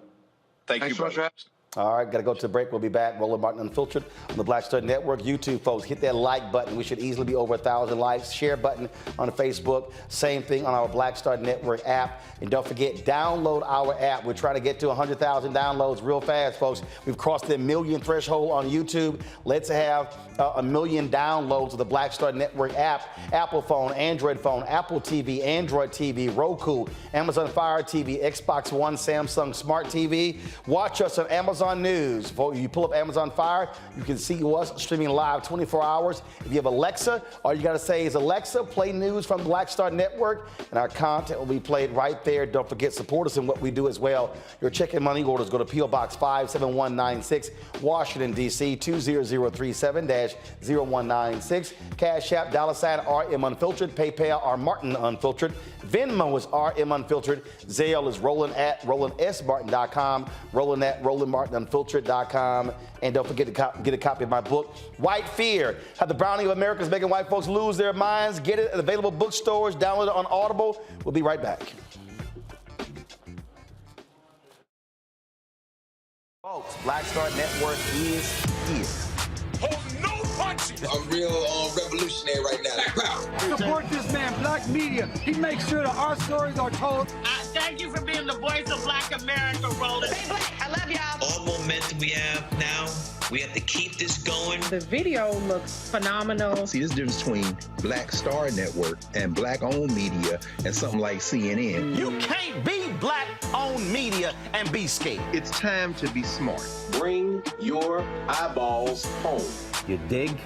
Thanks you, brother. All right, got to go to the break. We'll be back. Roland Martin Unfiltered on the Blackstar Network. YouTube, folks, hit that like button. We should easily be over 1,000 likes. Share button on Facebook. Same thing on our Blackstar Network app. And don't forget, download our app. We're trying to get to 100,000 downloads real fast, folks. We've crossed the 1 million threshold on YouTube. Let's have 1 million downloads of the Blackstar Network app. Apple phone, Android phone, Apple TV, Android TV, Roku, Amazon Fire TV, Xbox One, Samsung Smart TV. Watch us on Amazon News. You pull up Amazon Fire, you can see us streaming live 24 hours. If you have Alexa, all you got to say is, Alexa, play news from Blackstar Network, and our content will be played right there. Don't forget, support us in what we do as well. Your check and money orders, go to P.O. Box 57196, Washington, D.C. 20037-0196. Cash App, $RM Unfiltered. PayPal, R Martin Unfiltered. Venmo is RM Unfiltered. Zelle is Roland at RolandSMartin.com. Roland at RolandMartinUnfiltered.com. And don't forget to get a copy of my book, White Fear, How the Browning of America is Making White Folks Lose Their Minds. Get it at available bookstores. Download it on Audible. We'll be right back. Folks, Blackstar Network is here. Hold no punches. I'm real revolutionary right now. Support this man, Black Media. He makes sure that our stories are told. Thank you for being the voice of Black America, Roland. Stay black. I love y'all. All momentum we have now, we have to keep this going. The video looks phenomenal. See, there's a difference between Blackstar Network and black-owned media and something like CNN. You can't be black-owned media and be scared. It's time to be smart. Bring your eyeballs home. You dig?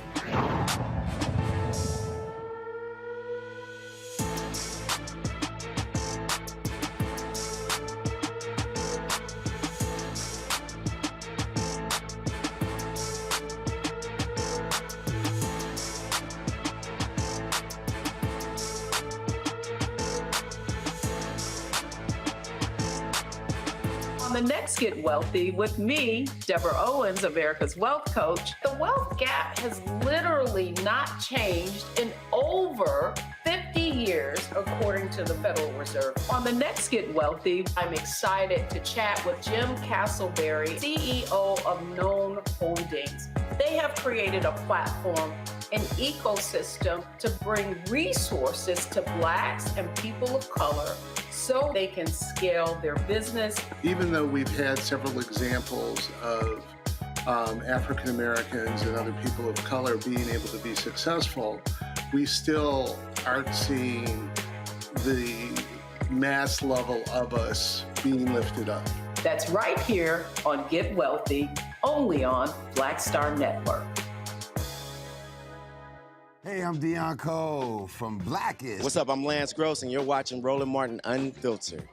On the next Get Wealthy with me, Deborah Owens, America's Wealth Coach, the wealth gap has literally not changed in over 50 years, according to the Federal Reserve. On the next Get Wealthy, I'm excited to chat with Jim Castleberry, CEO of Known Holdings. They have created a platform, an ecosystem to bring resources to Blacks and people of color so they can scale their business. Even though we've had several examples of African Americans and other people of color being able to be successful, we still aren't seeing the mass level of us being lifted up. That's right here on Get Wealthy, only on Blackstar Network. Hey, I'm Deion Cole from Blackest. What's up? I'm Lance Gross, and you're watching Roland Martin Unfiltered.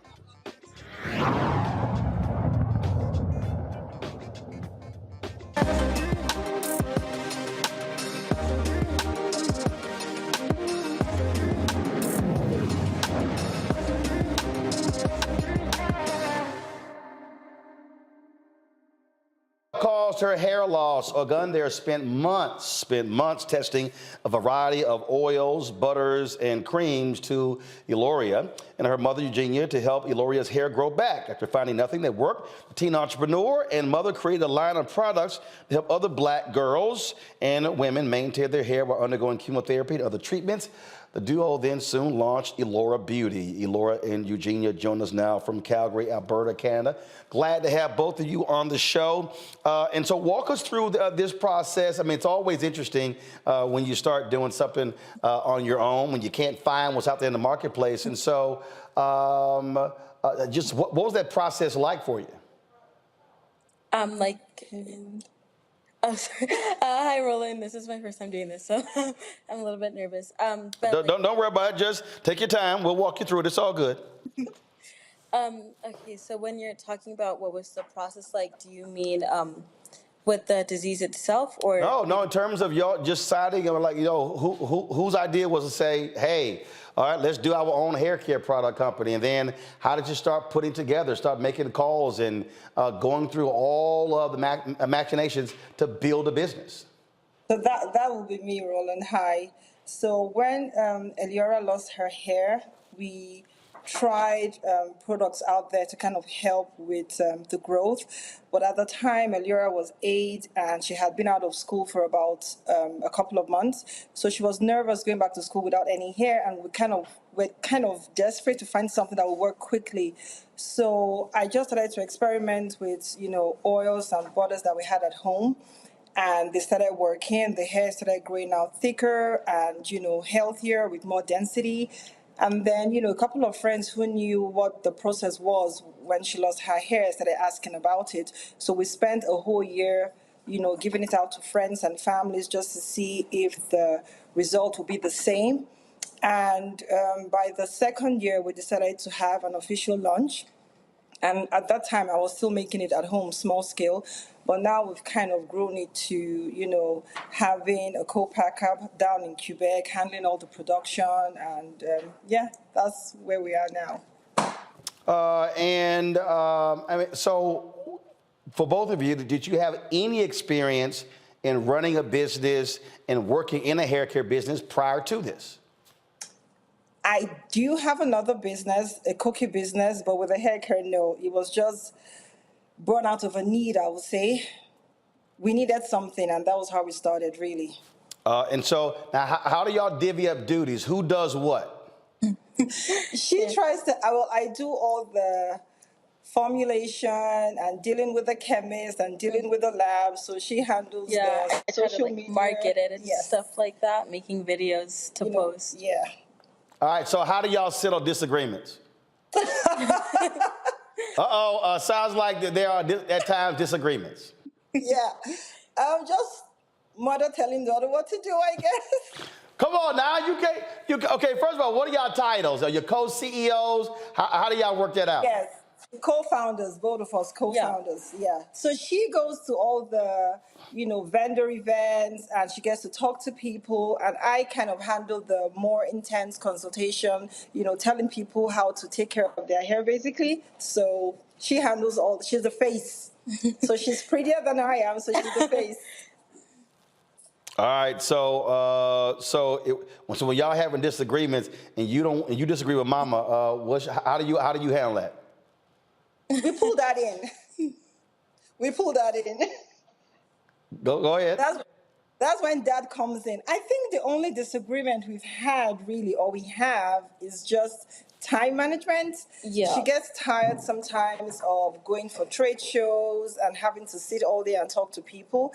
Caused her hair loss. A gun there spent months testing a variety of oils, butters, and creams to Eloria and her mother, Eugenia, to help Eloria's hair grow back. After finding nothing that worked, the teen entrepreneur and mother created a line of products to help other Black girls and women maintain their hair while undergoing chemotherapy and other treatments. The duo then soon launched Elora Beauty. Elora and Eugenia join us now from Calgary, Alberta, Canada. Glad to have both of you on the show. And so walk us through this process. I mean, it's always interesting when you start doing something on your own, when you can't find what's out there in the marketplace. And so just what was that process like for you? Oh, sorry. Hi, Roland. This is my first time doing this, so I'm a little bit nervous. But don't worry about it. Just take your time. We'll walk you through it. It's all good. Okay, so when you're talking about what was the process like, do you mean with the disease itself, or? No, in terms of y'all just deciding, like, whose idea was to say, hey, all right, let's do our own hair care product company. And then how did you start putting together, start making calls and going through all of the machinations to build a business? So that will be me, Roland. Hi. So when Eliora lost her hair, we tried products out there to kind of help with the growth. But at the time, Eliora was 8 and she had been out of school for about a couple of months. So she was nervous going back to school without any hair, and we're kind of desperate to find something that would work quickly. So I just started to experiment with, oils and butters that we had at home. And they started working. The hair started growing out thicker and, healthier with more density. And then, a couple of friends who knew what the process was when she lost her hair started asking about it. So we spent a whole year, giving it out to friends and families just to see if the result would be the same. And by the second year, we decided to have an official launch. And at that time, I was still making it at home, small scale. But now we've kind of grown it to, having a co-packer down in Quebec, handling all the production. And, that's where we are now. So for both of you, did you have any experience in running a business and working in a hair care business prior to this? I do have another business, a cookie business, but with a hair care, no. It was just born out of a need, I would say. We needed something, and that was how we started, really. And so now how do y'all divvy up duties? Who does what? She tries to, I do all the formulation and dealing with the chemist and dealing with the lab. So she handles the social media. Market it and stuff like that, making videos to post. Yeah. All right, so how do y'all settle disagreements? Sounds like there are at times disagreements. Yeah, just mother telling daughter what to do, I guess. Come on now, okay, first of all, what are y'all titles? Are you co-CEOs? How do y'all work that out? Yes, co-founders, both of us co-founders, yeah. So she goes to all the, vendor events, and she gets to talk to people, and I kind of handle the more intense consultation, telling people how to take care of their hair, basically. So she handles she's the face. So she's prettier than I am, so she's the face. All right, so when y'all having disagreements and you disagree with Mama, how do you handle that? We pull that in. We pull that in. Go ahead. That's when Dad comes in. I think the only disagreement we've had, really, or we have, is just time management. Yeah. She gets tired sometimes of going for trade shows and having to sit all day and talk to people.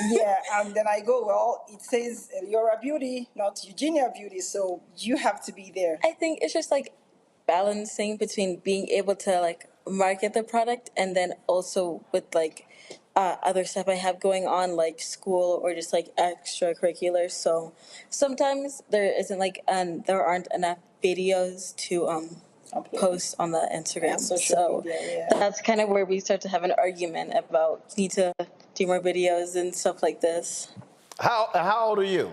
Yeah, and then I go, well, it says Eliora Beauty, not Eugenia Beauty, so you have to be there. I think it's just like balancing between being able to like market the product and then also with like other stuff I have going on, like school or just like extracurriculars. So sometimes there isn't like there aren't enough videos to post on the Instagram. So that's kind of where we start to have an argument about need to do more videos and stuff like this. How old are you?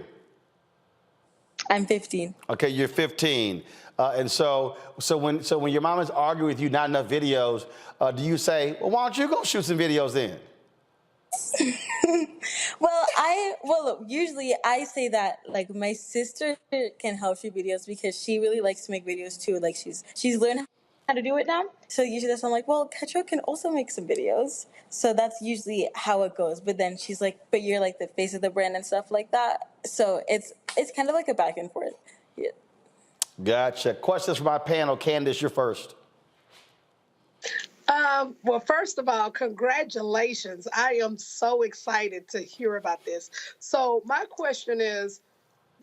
I'm 15. Okay, you're 15. And so when your mom is arguing with you, not enough videos, do you say, well, why don't you go shoot some videos then? Well, usually I say that like my sister can help shoot videos because she really likes to make videos too. Like she's learned how to do it now. So usually that's I'm like, well, Ketro can also make some videos. So that's usually how it goes. But then she's like, but you're like the face of the brand and stuff like that. So it's kind of like a back and forth. Yeah. Gotcha. Questions for my panel. Candace, you're first. Well, first of all, congratulations. I am so excited to hear about this. So my question is,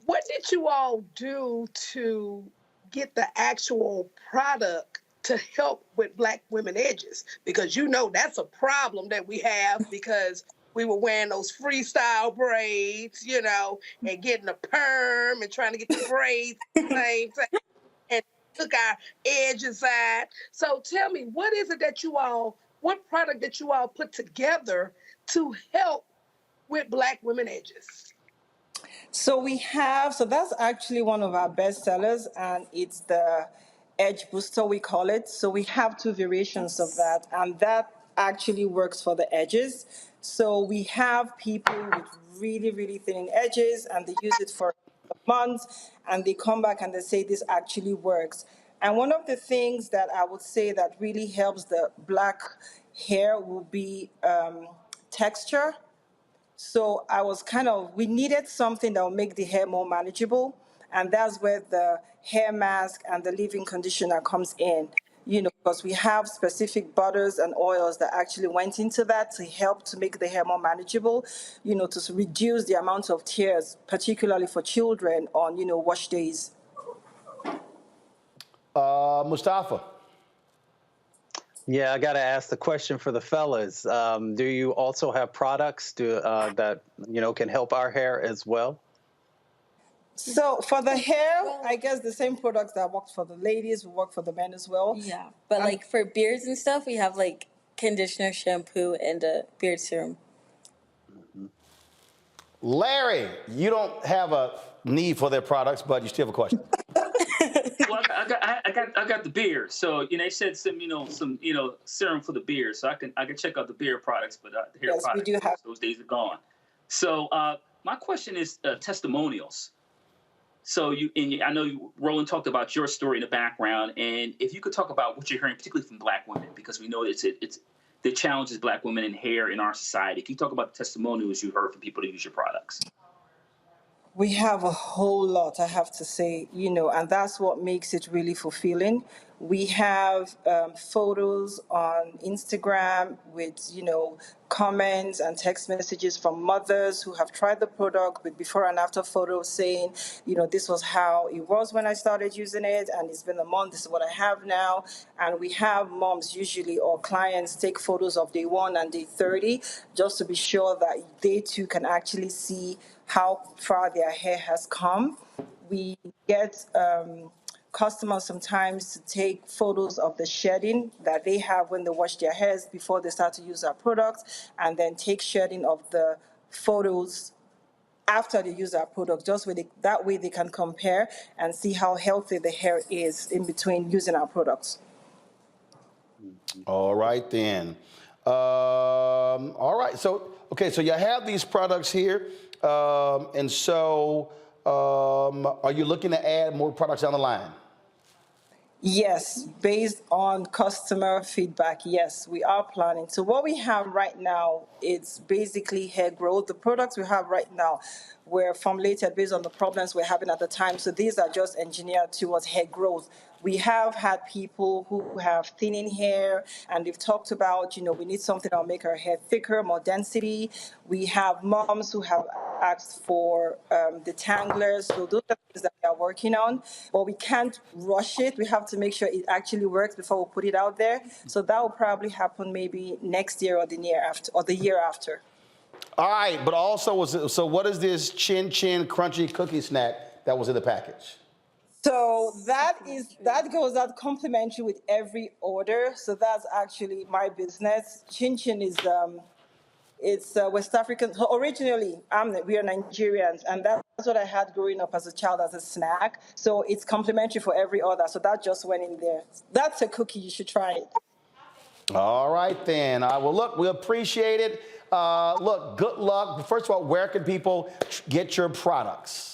what did you all do to get the actual product to help with Black women edges? Because you know that's a problem that we have because we were wearing those freestyle braids, you know, and getting a perm and trying to get the braids at the same time. And took our edges out. So tell me, what product that you all put together to help with Black women edges? So that's actually one of our best sellers, and it's the Edge Booster, we call it. So we have two variations of that, and that actually works for the edges. So we have people with really, really thin edges, and they use it for months, and they come back and they say this actually works. And one of the things that I would say that really helps the Black hair will be texture. So we needed something that will make the hair more manageable, and that's where the hair mask and the leave-in conditioner comes in. You know, because we have specific butters and oils that actually went into that to help to make the hair more manageable, you know, to reduce the amount of tears, particularly for children on, you know, wash days. Mustafa. Yeah, I got to ask the question for the fellas. Do you also have products that, you know, can help our hair as well? So for the hair, I guess the same products that work for the ladies will work for the men as well. Yeah, but like for beards and stuff, we have like conditioner, shampoo, and a beard serum. Larry, you don't have a need for their products, but you still have a question. Well, I got the beard. So they said some serum for the beard. So I can check out the beard products, but the hair products, we do have. Those days are gone. So my question is testimonials. So I know Roland talked about your story in the background, and if you could talk about what you're hearing, particularly from Black women, because we know it's the challenges Black women in hair in our society. Can you talk about the testimonials you heard from people to use your products? We have a whole lot, I have to say, and that's what makes it really fulfilling. We have photos on Instagram with, comments and text messages from mothers who have tried the product with before and after photos saying, this was how it was when I started using it, and it's been a month, this is what I have now. And we have moms usually or clients take photos of day 1 and day 30 just to be sure that they too can actually see how far their hair has come. We get customers sometimes to take photos of the shedding that they have when they wash their hairs before they start to use our products, and then take shedding of the photos after they use our product. That way they can compare and see how healthy the hair is in between using our products. All right, then. All right. So you have these products here. And so, are you looking to add more products down the line? Yes, based on customer feedback, yes, we are planning. So what we have right now is basically hair growth. The products we have right now were formulated based on the problems we're having at the time. So these are just engineered towards hair growth. We have had people who have thinning hair, and they've talked about, we need something that'll make our hair thicker, more density. We have moms who have asked for detanglers. So those are things that we are working on, but we can't rush it. We have to make sure it actually works before we put it out there. So that will probably happen maybe next year or the year after, or the year after. All right, but also, so what is this Chin Chin Crunchy Cookie Snack that was in the package? So that goes out complimentary with every order. So that's actually my business. Chin Chin is it's West African. So originally, we are Nigerians, and that's what I had growing up as a child as a snack. So it's complimentary for every order. So that just went in there. That's a cookie. You should try it. All right, then. Well, look, we appreciate it. Look, good luck. First of all, where can people get your products?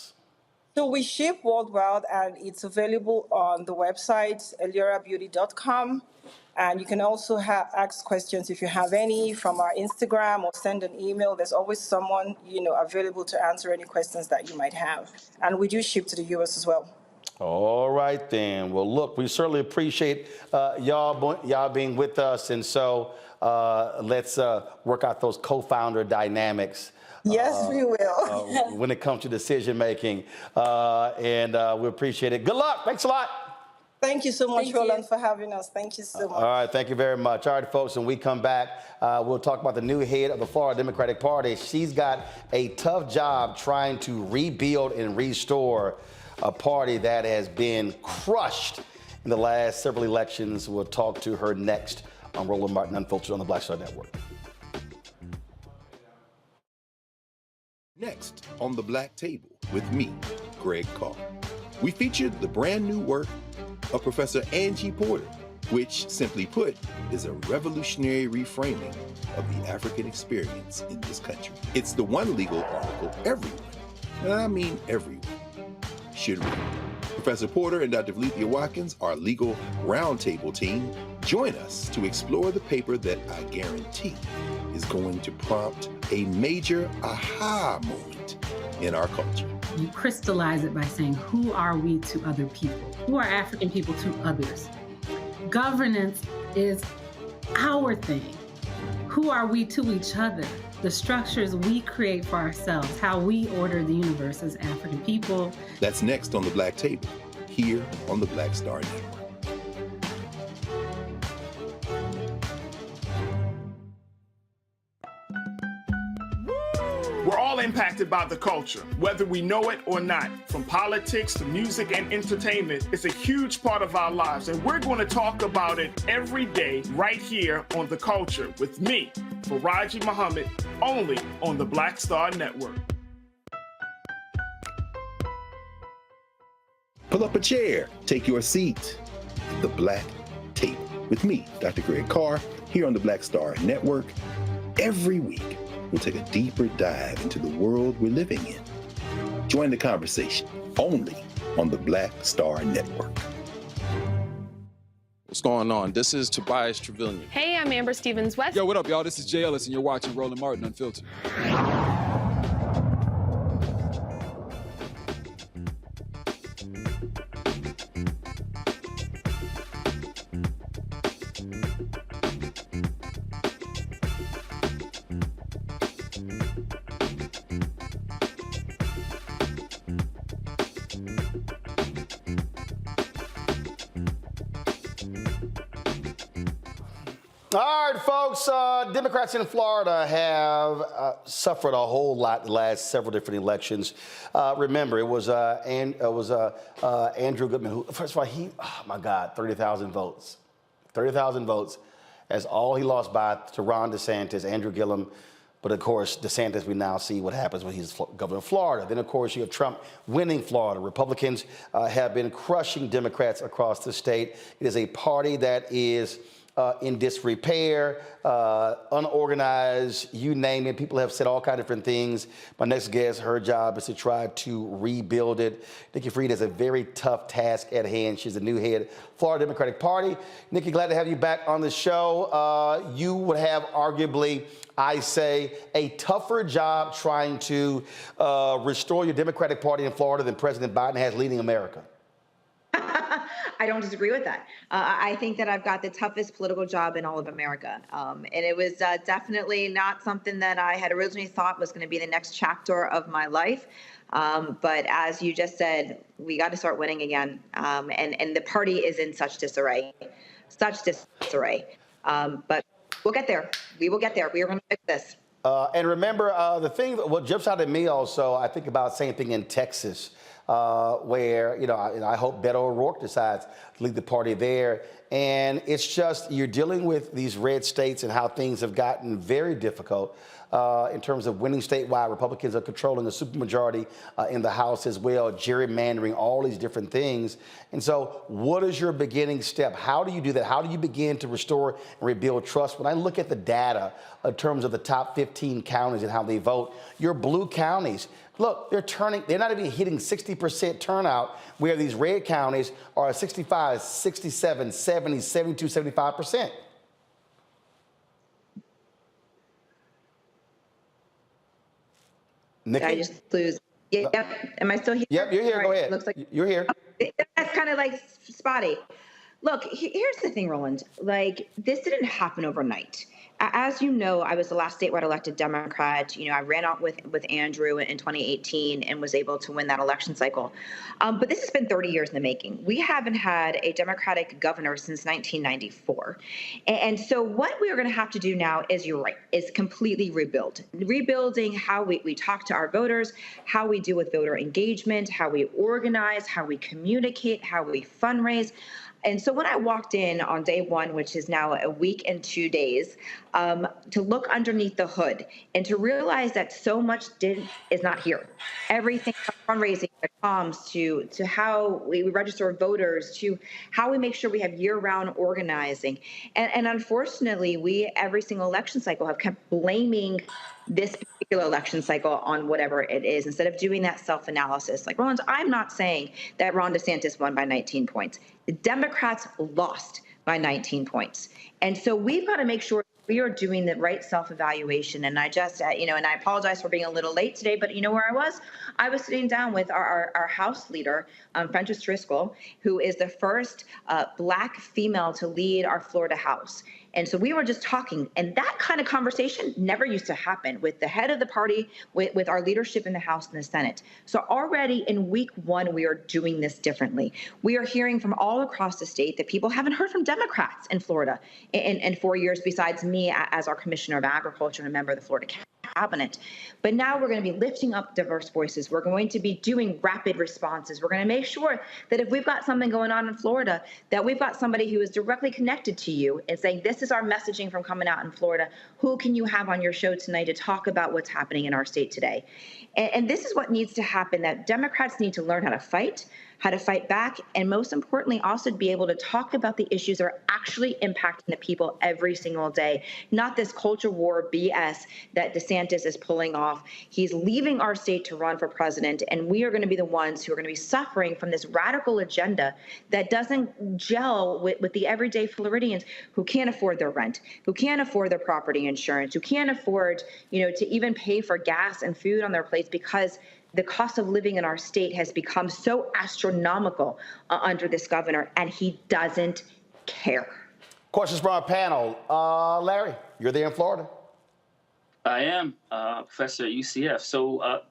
So we ship worldwide, and it's available on the website, eliораbeauty.com. And you can also ask questions if you have any from our Instagram, or send an email. There's always someone, available to answer any questions that you might have. And we do ship to the U.S. as well. All right, then. Well, look, we certainly appreciate y'all being with us. And so let's work out those co-founder dynamics. Yes, we will. When it comes to decision making. And we appreciate it. Good luck. Thanks a lot. Thank you so much, Roland, for having us. Thank you so much. All right, thank you very much. All right, folks, when we come back, we'll talk about the new head of the Florida Democratic Party. She's got a tough job trying to rebuild and restore a party that has been crushed in the last several elections. We'll talk to her next on Roland Martin Unfiltered on the Blackstar Network. Next on The Black Table with me, Greg Carr. We featured the brand new work of Professor Angie Porter, which, simply put, is a revolutionary reframing of the African experience in this country. It's the one legal article everyone, and I mean everyone, should read. Professor Porter and Dr. Valencia Watkins, our legal roundtable team, join us to explore the paper that I guarantee is going to prompt a major aha moment in our culture. You crystallize it by saying, who are we to other people? Who are African people to others? Governance is our thing. Who are we to each other? The structures we create for ourselves, how we order the universe as African people. That's next on The Black Table, here on the Blackstar Network. We're all impacted by the culture, whether we know it or not. From politics to music and entertainment, it's a huge part of our lives, and we're going to talk about it every day right here on The Culture with me, Faraji Muhammad, only on the Blackstar Network. Pull up a chair, take your seat. The Black Table with me, Dr. Greg Carr, here on the Blackstar Network. Every week, we'll take a deeper dive into the world we're living in. Join the conversation only on the Blackstar Network. What's going on? This is Tobias Trevelyan. Hey, I'm Amber Stevens-West. Yo, what up, y'all? This is Jay Ellis, and you're watching Roland Martin Unfiltered. All right, folks, Democrats in Florida have suffered a whole lot the last several different elections. Remember, it was Andrew Goodman who, first of all, oh my God, 30,000 votes. 30,000 votes. That's all he lost by to Ron DeSantis, Andrew Gillum. But of course, DeSantis, we now see what happens when he's governor of Florida. Then, of course, you have Trump winning Florida. Republicans have been crushing Democrats across the state. It is a party that is in disrepair, unorganized, you name it. People have said all kinds of different things. My next guest, her job is to try to rebuild it. Nikki Fried has a very tough task at hand. She's the new head, Florida Democratic Party. Nikki, glad to have you back on the show. You would have arguably, I say, a tougher job trying to restore your Democratic Party in Florida than President Biden has leading America. I don't disagree with that. I think that I've got the toughest political job in all of America. And it was definitely not something that I had originally thought was going to be the next chapter of my life. But as you just said, we got to start winning again. And the party is in such disarray. But we'll get there. We will get there. We are going to fix this. And remember, the thing, what jumps out at me also, I think about the same thing in Texas, where, I hope Beto O'Rourke decides to lead the party there. And it's just, you're dealing with these red states and how things have gotten very difficult in terms of winning statewide. Republicans are controlling a supermajority in the House as well, gerrymandering, all these different things. And so what is your beginning step? How do you do that? How do you begin to restore and rebuild trust? When I look at the data in terms of the top 15 counties and how they vote, your blue counties, look, they're not even hitting 60% turnout, where these red counties are 65, 67, 70, 72, 75%. Nikki? I just lose. Yeah, am I still here? Yep, you're here. All Go right. ahead. Looks like You're here. that's kind of like spotty. Look, here's the thing, Roland. Like, this didn't happen overnight. As you know, I was the last statewide elected Democrat. I ran out with Andrew in 2018 and was able to win that election cycle. But this has been 30 years in the making. We haven't had a Democratic governor since 1994. And so what we are going to have to do now is, you're right, is completely rebuild. Rebuilding how we talk to our voters, how we deal with voter engagement, how we organize, how we communicate, how we fundraise. And so when I walked in on day one, which is now a week and 2 days, to look underneath the hood and to realize that so much is not here. Everything from fundraising to comms to how we register voters to how we make sure we have year-round organizing. And unfortunately, we every single election cycle have kept blaming this particular election cycle on whatever it is, instead of doing that self-analysis. Like, Roland, I'm not saying that Ron DeSantis won by 19 points. The Democrats lost by 19 points. And so we've got to make sure we are doing the right self-evaluation. And I just, and I apologize for being a little late today, but you know where I was? I was sitting down with our House leader, Fentress Driscoll, who is the first Black female to lead our Florida House. And so we were just talking, and that kind of conversation never used to happen with the head of the party, with our leadership in the House and the Senate. So already in week one, we are doing this differently. We are hearing from all across the state that people haven't heard from Democrats in Florida in 4 years, besides me as our Commissioner of Agriculture and a member of the Florida Cabinet. But now we're going to be lifting up diverse voices. We're going to be doing rapid responses. We're going to make sure that if we've got something going on in Florida, that we've got somebody who is directly connected to you and saying, this is our messaging from coming out in Florida. Who can you have on your show tonight to talk about what's happening in our state today? And this is what needs to happen, that Democrats need to learn how to fight back, and most importantly, also to be able to talk about the issues that are actually impacting the people every single day, not this culture war BS that DeSantis is pulling off. He's leaving our state to run for president, and we are going to be the ones who are going to be suffering from this radical agenda that doesn't gel with the everyday Floridians who can't afford their rent, who can't afford their property insurance, who can't afford, to even pay for gas and food on their plates, because the cost of living in our state has become so astronomical under this governor, and he doesn't care. Questions from our panel. Larry, you're there in Florida. I am, professor at UCF. So,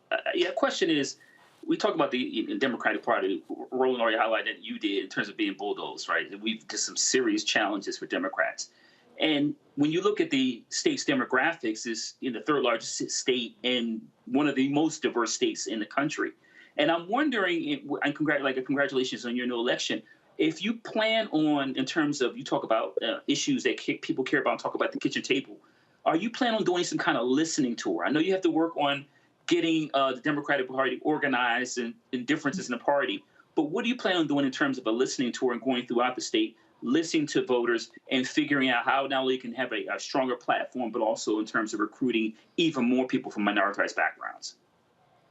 question is, we talk about the Democratic Party. Roland already highlighted you did in terms of being bulldozed, right? We've just some serious challenges for Democrats. And when you look at the state's demographics, is in the third largest state and one of the most diverse states in the country. And I'm wondering, and congratulations on your new election, if you plan on, in terms of, you talk about issues that people care about, talk about the kitchen table, are you planning on doing some kind of listening tour? I know you have to work on getting the Democratic Party organized and differences in the party, but what do you plan on doing in terms of a listening tour and going throughout the state, listening to voters and figuring out how not only can have a stronger platform, but also in terms of recruiting even more people from minoritized backgrounds.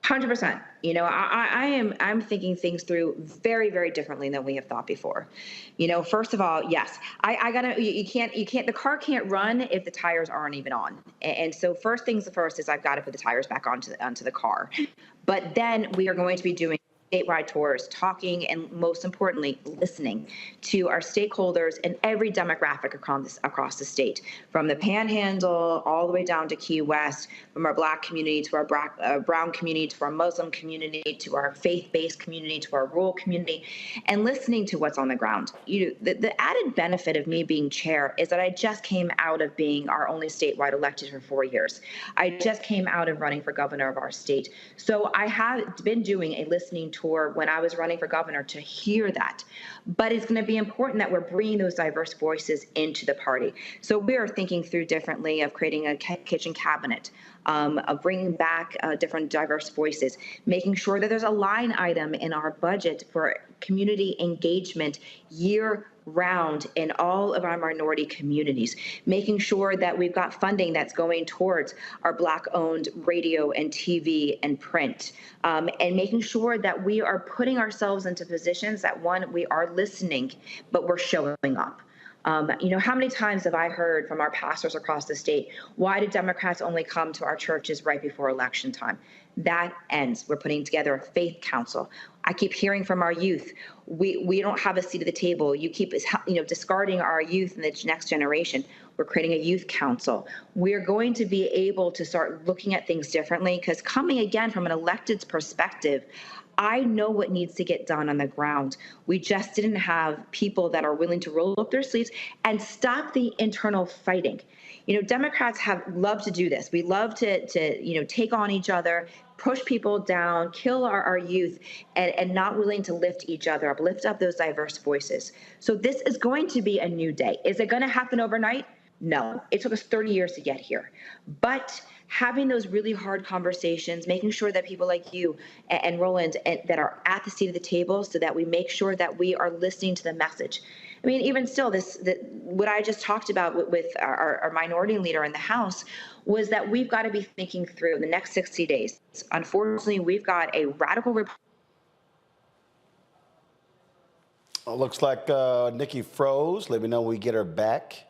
100%. You know, I'm thinking things through very, very differently than we have thought before. You know, first of all, yes, you can't, the car can't run if the tires aren't even on. And so first things first is I've got to put the tires back onto the car. But then we are going to be doing statewide tours, talking and most importantly, listening to our stakeholders and every demographic across the state, from the Panhandle all the way down to Key West, from our Black community to our brown community to our Muslim community to our faith-based community to our rural community, and listening to what's on the ground. The added benefit of me being chair is that I just came out of being our only statewide elected for 4 years. I just came out of running for governor of our state. So I have been doing a listening tour when I was running for governor to hear that. But it's going to be important that we're bringing those diverse voices into the party. So we are thinking through differently of creating a kitchen cabinet, of bringing back different diverse voices, making sure that there's a line item in our budget for community engagement year-round in all of our minority communities, making sure that we've got funding that's going towards our Black-owned radio and TV and print, and making sure that we are putting ourselves into positions that, one, we are listening, but we're showing up. You know, how many times have I heard from our pastors across the state, why do Democrats only come to our churches right before election time? That ends. We're putting together a faith council. I keep hearing from our youth, we don't have a seat at the table. You keep, discarding our youth and the next generation. We're creating a youth council. We're going to be able to start looking at things differently, because coming again from an elected's perspective, I know what needs to get done on the ground. We just didn't have people that are willing to roll up their sleeves and stop the internal fighting. You know, Democrats have loved to do this. We love to take on each other, push people down, kill our youth, and not willing to lift each other up, lift up those diverse voices. So this is going to be a new day. Is it going to happen overnight? No. It took us 30 years to get here. But having those really hard conversations, making sure that people like you and Roland that are at the seat of the table, so that we make sure that we are listening to the message. I mean, even still, what I just talked about with our minority leader in the House was that we've got to be thinking through the next 60 days. Unfortunately, we've got a radical looks like Nikki froze. Let me know when we get her back.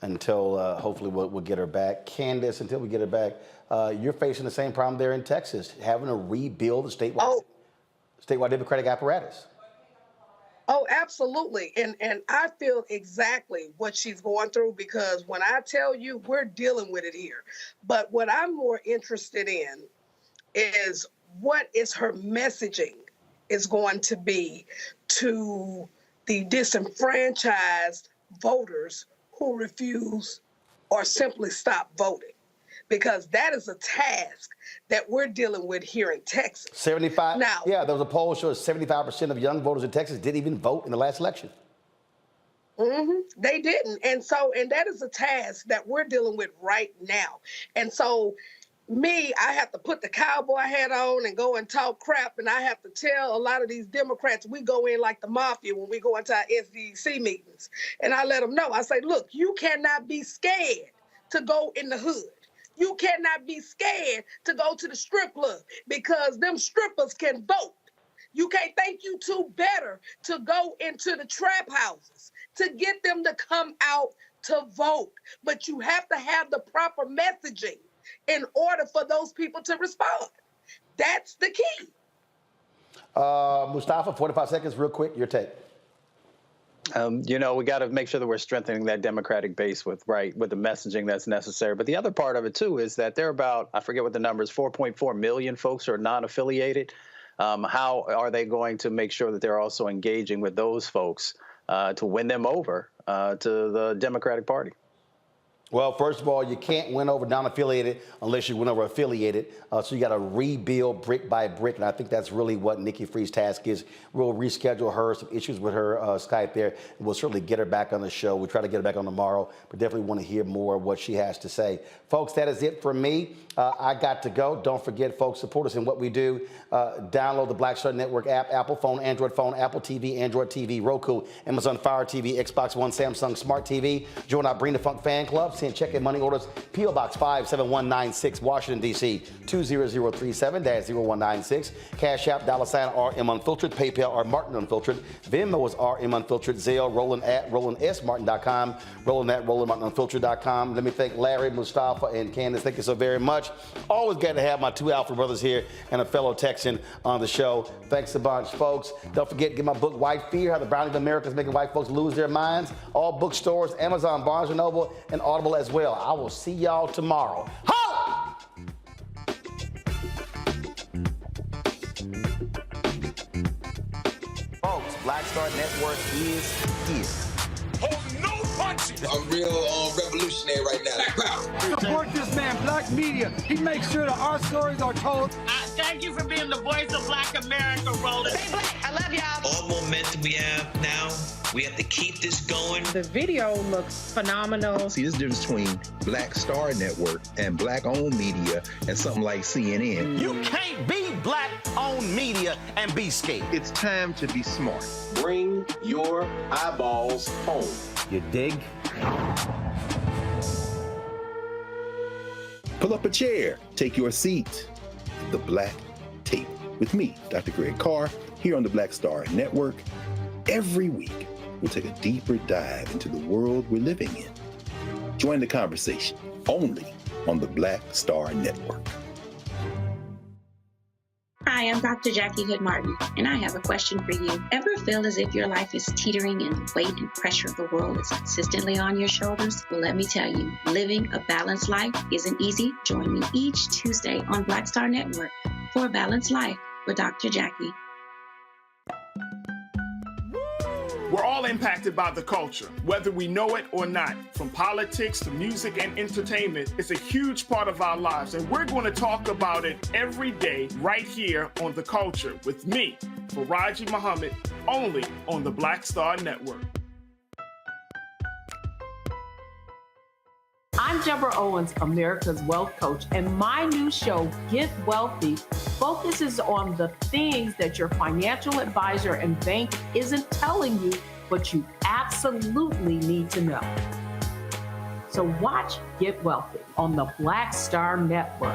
Until hopefully we'll get her back. Candace, until we get her back, you're facing the same problem there in Texas, having to rebuild the statewide Democratic apparatus. Oh, absolutely. And I feel exactly what she's going through, because when I tell you, we're dealing with it here. But what I'm more interested in is what is her messaging is going to be to the disenfranchised voters who refuse or simply stop voting, because that is a task that we're dealing with here in Texas. 75. Now, yeah, there was a poll showing 75% of young voters in Texas didn't even vote in the last election. They didn't. And that is a task that we're dealing with right now. And so I have to put the cowboy hat on and go and talk crap. And I have to tell a lot of these Democrats, we go in like the mafia when we go into our SDC meetings. And I let them know, I say, look, you cannot be scared to go in the hood. You cannot be scared to go to the strip club, because them strippers can vote. You can't think you two better to go into the trap houses to get them to come out to vote. But you have to have the proper messaging in order for those people to respond. That's the key. Mustafa, 45 seconds, real quick, your take. We got to make sure that we're strengthening that Democratic base with the messaging that's necessary. But the other part of it, too, is that there are about, I forget what the number is, 4.4 million folks who are non-affiliated. How are they going to make sure that they're also engaging with those folks to win them over to the Democratic Party? Well, first of all, you can't win over non-affiliated unless you win over affiliated. So you got to rebuild brick by brick, and I think that's really what Nikki Free's task is. We'll reschedule her, some issues with her Skype there, and we'll certainly get her back on the show. We'll try to get her back on tomorrow, but definitely want to hear more of what she has to say. Folks, that is it for me. I got to go. Don't forget, folks, support us in what we do. Download the Blackstar Network app, Apple phone, Android phone, Apple TV, Android TV, Roku, Amazon Fire TV, Xbox One, Samsung Smart TV. Join our Bring the Funk fan club. Send check and money orders. P.O. Box 57196, Washington, D.C. 20037-0196. Cash App, $RM Unfiltered. PayPal, R Martin Unfiltered. Venmo is RM Unfiltered. Zelle, Roland at RolandSMartin.com. Roland at RolandMartinUnfiltered.com. Let me thank Larry, Mustafa, and Candace. Thank you so very much. Always glad to have my two Alpha brothers here and a fellow Texan on the show. Thanks a bunch, folks. Don't forget to get my book, White Fear, How the Browning of America is Making White Folks Lose Their Minds. All bookstores, Amazon, Barnes & Noble, and Audible as well. I will see y'all tomorrow. Ho! Folks, Blackstar Network is here. Hold no punches. I'm real revolutionary right now. Support this man, Black Media. He makes sure that our stories are told. Thank you for being the voice of Black America, Roland. Stay black. I love y'all. All momentum we have now, we have to keep this going. The video looks phenomenal. See, there's a difference between Blackstar Network and black-owned media and something like CNN. You can't be black-owned media and be scared. It's time to be smart. Bring your eyeballs home. You dig? Pull up a chair, take your seat at the Black Table with me, Dr. Greg Carr, here on the Blackstar Network. Every week, we'll take a deeper dive into the world we're living in. Join the conversation only on the Blackstar Network. Hi, I'm Dr. Jackie Hood Martin, and I have a question for you. Ever feel as if your life is teetering and the weight and pressure of the world is consistently on your shoulders? Well, let me tell you, living a balanced life isn't easy. Join me each Tuesday on Blackstar Network for A Balanced Life with Dr. Jackie. We're all impacted by the culture, whether we know it or not. From politics to music and entertainment, it's a huge part of our lives, and we're going to talk about it every day right here on The Culture with me, Faraji Muhammad, only on the Blackstar Network. I'm Deborah Owens, America's Wealth Coach, and my new show, Get Wealthy, focuses on the things that your financial advisor and bank isn't telling you, but you absolutely need to know. So watch Get Wealthy on the Blackstar Network.